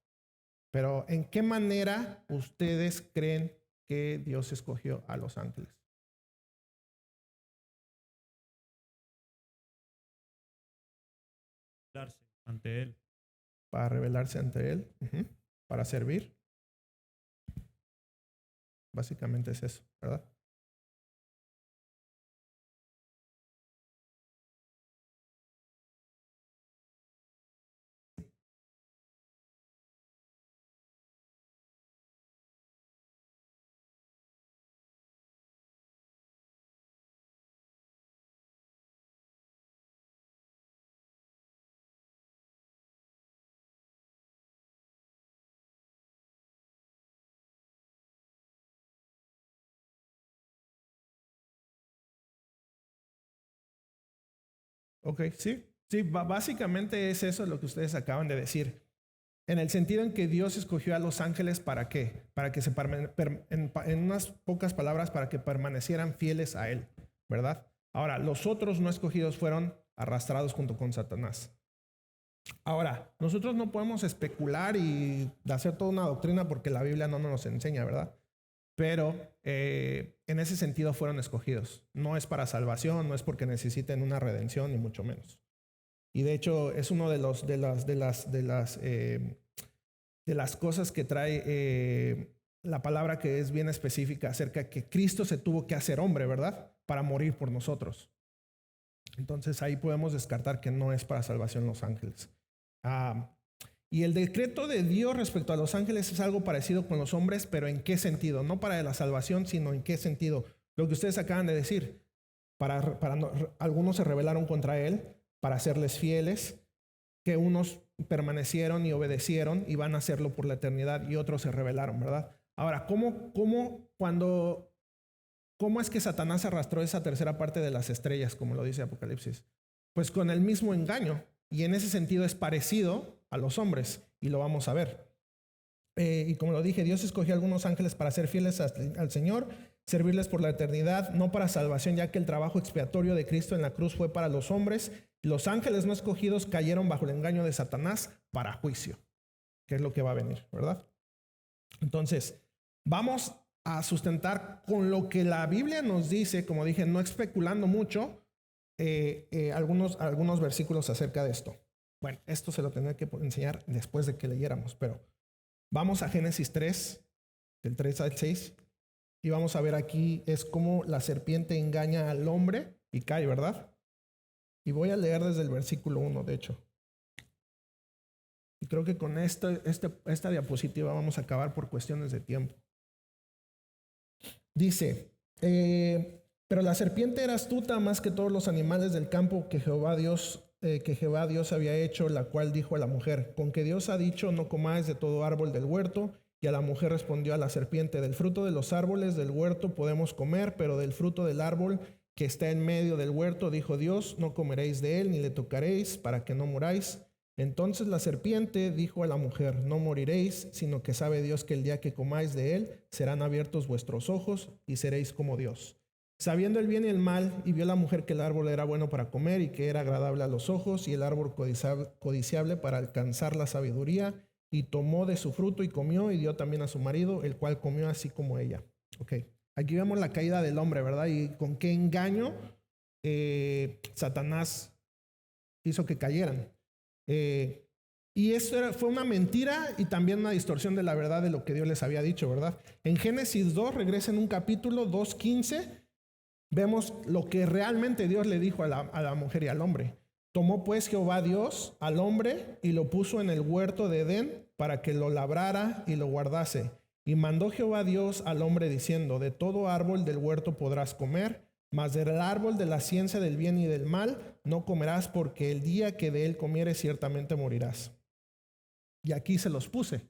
Pero ¿en qué manera ustedes creen que Dios escogió a los ángeles? Ante Él. Para revelarse ante Él, para servir. Básicamente es eso, ¿verdad? Ok, sí. Sí, básicamente es eso lo que ustedes acaban de decir. En el sentido en que Dios escogió a los ángeles, ¿para qué? Para que en unas pocas palabras, para que permanecieran fieles a Él, ¿verdad? Ahora, los otros no escogidos fueron arrastrados junto con Satanás. Ahora, nosotros no podemos especular y hacer toda una doctrina porque la Biblia no nos enseña, ¿verdad? Pero en ese sentido fueron escogidos. No es para salvación, no es porque necesiten una redención, ni mucho menos. Y de hecho es uno de las cosas que trae la palabra, que es bien específica acerca de que Cristo se tuvo que hacer hombre, ¿verdad? Para morir por nosotros. Entonces ahí podemos descartar que no es para salvación los ángeles. Y el decreto de Dios respecto a los ángeles es algo parecido con los hombres, pero ¿en qué sentido? No para la salvación, sino en qué sentido. Lo que ustedes acaban de decir. Algunos se rebelaron contra él para serles fieles, que unos permanecieron y obedecieron y van a hacerlo por la eternidad, y otros se rebelaron, ¿verdad? Ahora, ¿cómo es que Satanás arrastró esa tercera parte de las estrellas, como lo dice Apocalipsis? Pues con el mismo engaño, y en ese sentido es parecido a los hombres, y lo vamos a ver. Y como lo dije, Dios escogió a algunos ángeles para ser fieles al Señor, servirles por la eternidad, no para salvación, ya que el trabajo expiatorio de Cristo en la cruz fue para los hombres. Los ángeles no escogidos cayeron bajo el engaño de Satanás para juicio, que es lo que va a venir, ¿verdad? Entonces, vamos a sustentar con lo que la Biblia nos dice, como dije, no especulando mucho, algunos versículos acerca de esto. Bueno, esto se lo tendré que enseñar después de que leyéramos, pero vamos a Génesis 3, del 3 al 6, y vamos a ver aquí es como la serpiente engaña al hombre y cae, ¿verdad? Y voy a leer desde el versículo 1, de hecho. Y creo que con esta diapositiva vamos a acabar por cuestiones de tiempo. Dice, pero la serpiente era astuta más que todos los animales del campo que Jehová Dios había hecho, la cual dijo a la mujer, con que Dios ha dicho, no comáis de todo árbol del huerto. Y a la mujer respondió a la serpiente, del fruto de los árboles del huerto podemos comer, pero del fruto del árbol que está en medio del huerto, dijo Dios, no comeréis de él, ni le tocaréis, para que no muráis. Entonces la serpiente dijo a la mujer, no moriréis, sino que sabe Dios que el día que comáis de él, serán abiertos vuestros ojos, y seréis como Dios, sabiendo el bien y el mal. Y vio la mujer que el árbol era bueno para comer, y que era agradable a los ojos, y el árbol codiciable para alcanzar la sabiduría, y tomó de su fruto y comió, y dio también a su marido, el cual comió así como ella. Okay. Aquí vemos la caída del hombre, ¿verdad? Y con qué engaño Satanás hizo que cayeran. Y eso fue una mentira y también una distorsión de la verdad de lo que Dios les había dicho, ¿verdad? En Génesis 2, regresen un capítulo, 2:15, vemos lo que realmente Dios le dijo a la mujer y al hombre. Tomó pues Jehová Dios al hombre y lo puso en el huerto de Edén para que lo labrara y lo guardase. Y mandó Jehová Dios al hombre diciendo, de todo árbol del huerto podrás comer, mas del árbol de la ciencia del bien y del mal no comerás, porque el día que de él comieres ciertamente morirás. Y aquí se los puse.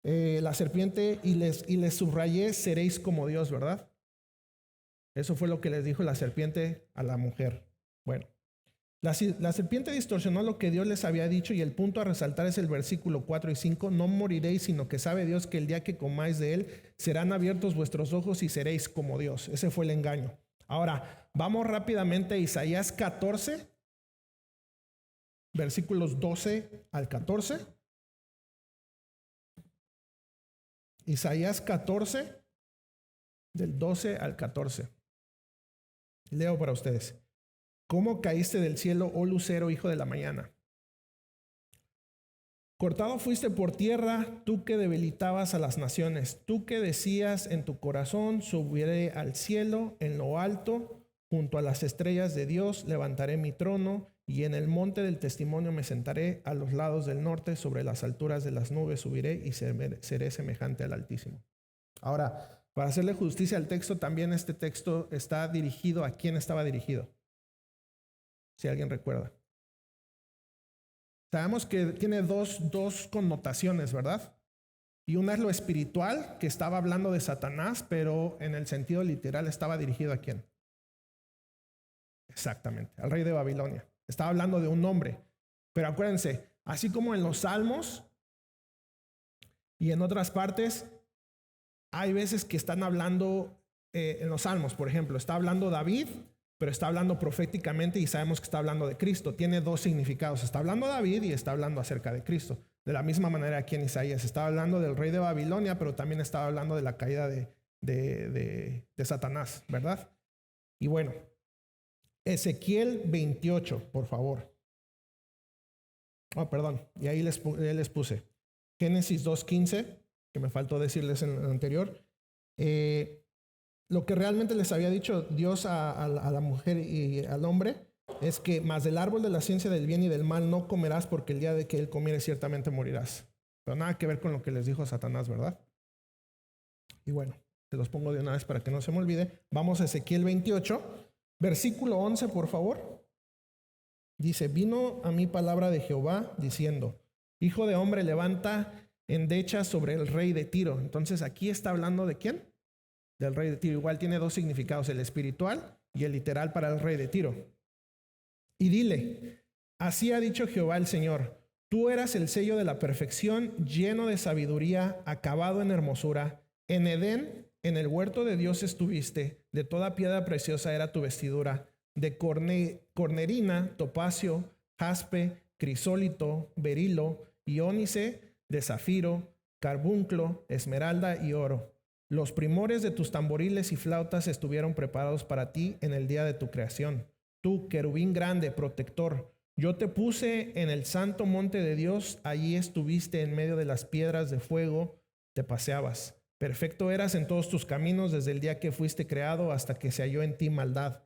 La serpiente y les subrayé, seréis como Dios, ¿verdad? Eso fue lo que les dijo la serpiente a la mujer. Bueno. La serpiente distorsionó lo que Dios les había dicho, y el punto a resaltar es el versículo 4 y 5. No moriréis, sino que sabe Dios que el día que comáis de él serán abiertos vuestros ojos y seréis como Dios. Ese fue el engaño. Ahora, vamos rápidamente a Isaías 14, versículos 12 al 14. Isaías 14, del 12 al 14. Leo para ustedes. ¿Cómo caíste del cielo, oh lucero, hijo de la mañana? Cortado fuiste por tierra, tú que debilitabas a las naciones, tú que decías en tu corazón, subiré al cielo, en lo alto, junto a las estrellas de Dios, levantaré mi trono, y en el monte del testimonio me sentaré, a los lados del norte, sobre las alturas de las nubes subiré, y seré semejante al Altísimo. Ahora, para hacerle justicia al texto, también este texto está dirigido, ¿a quién estaba dirigido? Si alguien recuerda. Sabemos que tiene dos connotaciones, ¿verdad? Y una es lo espiritual, que estaba hablando de Satanás, pero en el sentido literal estaba dirigido ¿a quién? Exactamente, al rey de Babilonia. Estaba hablando de un hombre. Pero acuérdense, así como en los Salmos y en otras partes, hay veces que están hablando, en los Salmos, por ejemplo, está hablando David, pero está hablando proféticamente y sabemos que está hablando de Cristo. Tiene dos significados. Está hablando David y está hablando acerca de Cristo. De la misma manera aquí en Isaías. Está hablando del rey de Babilonia, pero también está hablando de la caída de Satanás, ¿verdad? Y bueno, Ezequiel 28, por favor. Perdón, y ahí les puse Génesis 2:15, que me faltó decirles en el anterior. Lo que realmente les había dicho Dios a la mujer y al hombre es que más del árbol de la ciencia del bien y del mal no comerás, porque el día de que él comieres ciertamente morirás. Pero nada que ver con lo que les dijo Satanás, ¿verdad? Y bueno, te los pongo de una vez para que no se me olvide. Vamos a Ezequiel 28, versículo 11, por favor. Dice, vino a mí palabra de Jehová diciendo, hijo de hombre, levanta endecha sobre el rey de Tiro. Entonces aquí está hablando ¿de quién? Del rey de Tiro. Igual tiene dos significados, el espiritual y el literal para el rey de Tiro. Y dile, así ha dicho Jehová el Señor, tú eras el sello de la perfección, lleno de sabiduría, acabado en hermosura. En Edén, en el huerto de Dios estuviste, de toda piedra preciosa era tu vestidura, de cornerina, topacio, jaspe, crisólito, berilo, iónice, de zafiro, carbunclo, esmeralda y oro. Los primores de tus tamboriles y flautas estuvieron preparados para ti en el día de tu creación. Tú, querubín grande, protector, yo te puse en el santo monte de Dios, allí estuviste en medio de las piedras de fuego, te paseabas. Perfecto eras en todos tus caminos desde el día que fuiste creado hasta que se halló en ti maldad.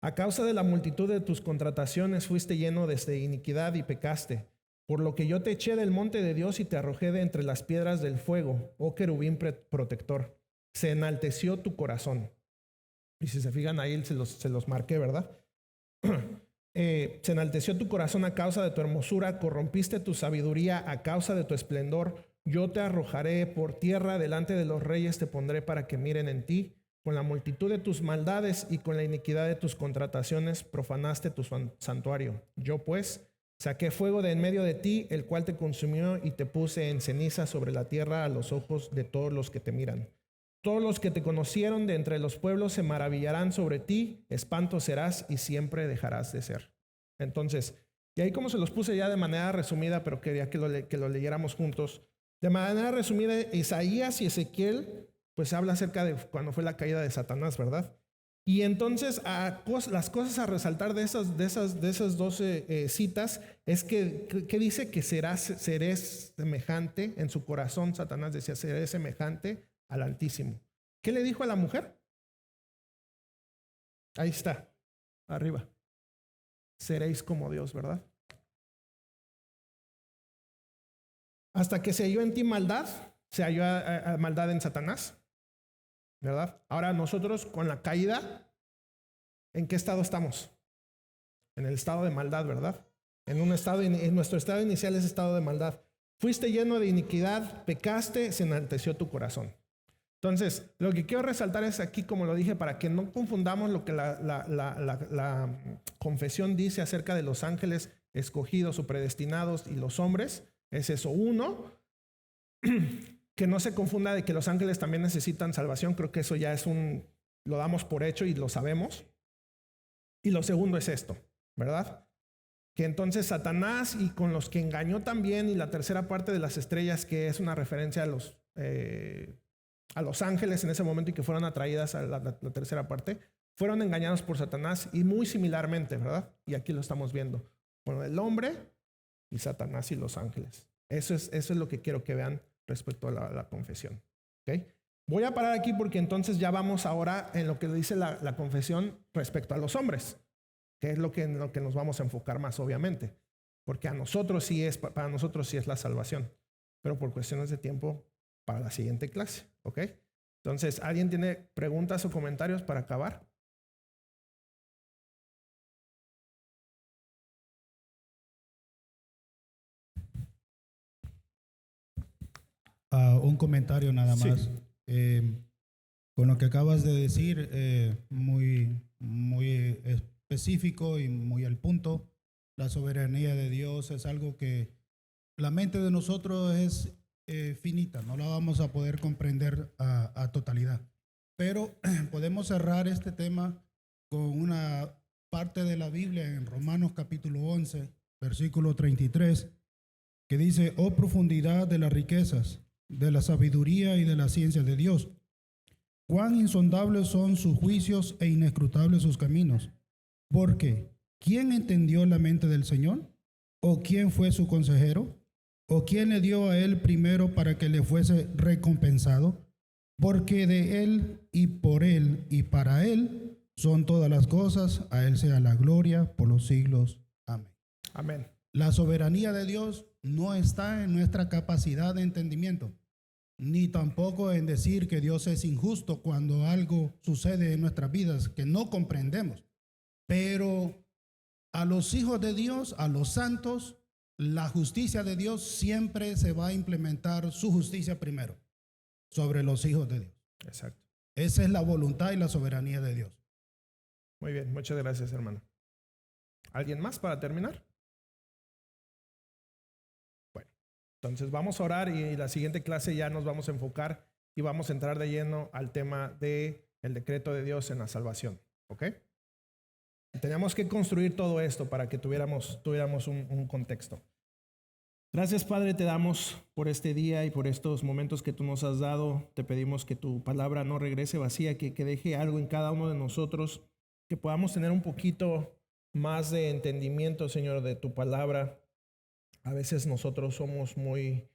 A causa de la multitud de tus contrataciones fuiste lleno de iniquidad y pecaste. Por lo que yo te eché del monte de Dios y te arrojé de entre las piedras del fuego, oh querubín protector. Se enalteció tu corazón. Y si se fijan ahí se los marqué, ¿verdad? Se enalteció tu corazón a causa de tu hermosura, corrompiste tu sabiduría a causa de tu esplendor. Yo te arrojaré por tierra, delante de los reyes te pondré para que miren en ti. Con la multitud de tus maldades y con la iniquidad de tus contrataciones profanaste tu santuario. Yo pues saqué fuego de en medio de ti, el cual te consumió y te puse en ceniza sobre la tierra a los ojos de todos los que te miran. Todos los que te conocieron de entre los pueblos se maravillarán sobre ti, espanto serás y siempre dejarás de ser. Entonces, y ahí como se los puse ya de manera resumida, pero quería que lo leyéramos juntos. De manera resumida, Isaías y Ezequiel, pues habla acerca de cuando fue la caída de Satanás, ¿verdad? Y entonces las cosas a resaltar de esas 12 citas es que dice que seré semejante en su corazón. Satanás decía, seré semejante al Altísimo. ¿Qué le dijo a la mujer? Ahí está, arriba. Seréis como Dios, ¿verdad? Hasta que se halló en ti maldad, se halló maldad en Satanás, ¿verdad? Ahora nosotros con la caída, ¿en qué estado estamos? En el estado de maldad, ¿verdad? En nuestro estado inicial es estado de maldad. Fuiste lleno de iniquidad, pecaste, se enalteció tu corazón. Entonces, lo que quiero resaltar es aquí, como lo dije, para que no confundamos lo que la confesión dice acerca de los ángeles escogidos o predestinados y los hombres, es eso. Uno, que no se confunda de que los ángeles también necesitan salvación. Creo que eso ya lo damos por hecho y lo sabemos. Y lo segundo es esto, ¿verdad? Que entonces Satanás y con los que engañó también, y la tercera parte de las estrellas, que es una referencia a los ángeles en ese momento y que fueron atraídas a la tercera parte, fueron engañados por Satanás y muy similarmente, ¿verdad? Y aquí lo estamos viendo. Bueno, el hombre y Satanás y los ángeles. Eso es lo que quiero que vean respecto a la confesión. ¿Okay? Voy a parar aquí porque entonces ya vamos ahora en lo que dice la confesión respecto a los hombres, que es en lo que nos vamos a enfocar más, obviamente, porque para nosotros sí es la salvación, pero por cuestiones de tiempo para la siguiente clase. ¿Ok? Entonces, ¿alguien tiene preguntas o comentarios para acabar? Un comentario nada Sí. más. Con lo que acabas de decir, muy específico y muy al punto. la soberanía de Dios es algo que la mente de nosotros es finita, no la vamos a poder comprender a totalidad. Pero podemos cerrar este tema con una parte de la Biblia en Romanos capítulo 11, versículo 33, que dice: oh profundidad de las riquezas, de la sabiduría y de la ciencia de Dios. Cuán insondables son sus juicios e inescrutables sus caminos. Porque, ¿quién entendió la mente del Señor? ¿O quién fue su consejero? ¿O quién le dio a él primero para que le fuese recompensado? Porque de él y para él son todas las cosas, a él sea la gloria por los siglos. Amén. Amén. La soberanía de Dios no está en nuestra capacidad de entendimiento, ni tampoco en decir que Dios es injusto cuando algo sucede en nuestras vidas que no comprendemos. Pero a los hijos de Dios, a los santos, la justicia de Dios siempre se va a implementar su justicia primero sobre los hijos de Dios. Exacto. Esa es la voluntad y la soberanía de Dios. Muy bien, muchas gracias, hermano. ¿Alguien más para terminar? Bueno, entonces vamos a orar y la siguiente clase ya nos vamos a enfocar y vamos a entrar de lleno al tema del decreto de Dios en la salvación. ¿Ok? Teníamos que construir todo esto para que tuviéramos un contexto. Gracias, Padre, te damos por este día y por estos momentos que tú nos has dado. Te pedimos que tu palabra no regrese vacía, que deje algo en cada uno de nosotros, que podamos tener un poquito más de entendimiento, Señor, de tu palabra. A veces nosotros somos muy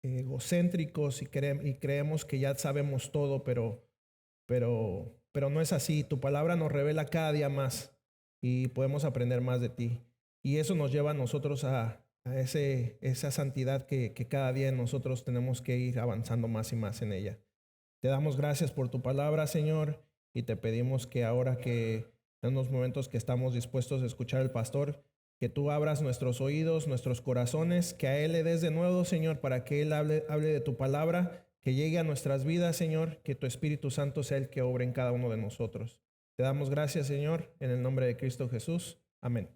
egocéntricos y creemos que ya sabemos todo, pero no es así. Tu palabra nos revela cada día más y podemos aprender más de ti. Y eso nos lleva a nosotros a esa santidad que cada día nosotros tenemos que ir avanzando más y más en ella. Te damos gracias por tu palabra, Señor, y te pedimos que ahora que en los momentos que estamos dispuestos a escuchar al pastor, que tú abras nuestros oídos, nuestros corazones, que a él le des de nuevo, Señor, para que él hable de tu palabra, que llegue a nuestras vidas, Señor, que tu Espíritu Santo sea el que obre en cada uno de nosotros. Te damos gracias, Señor, en el nombre de Cristo Jesús. Amén.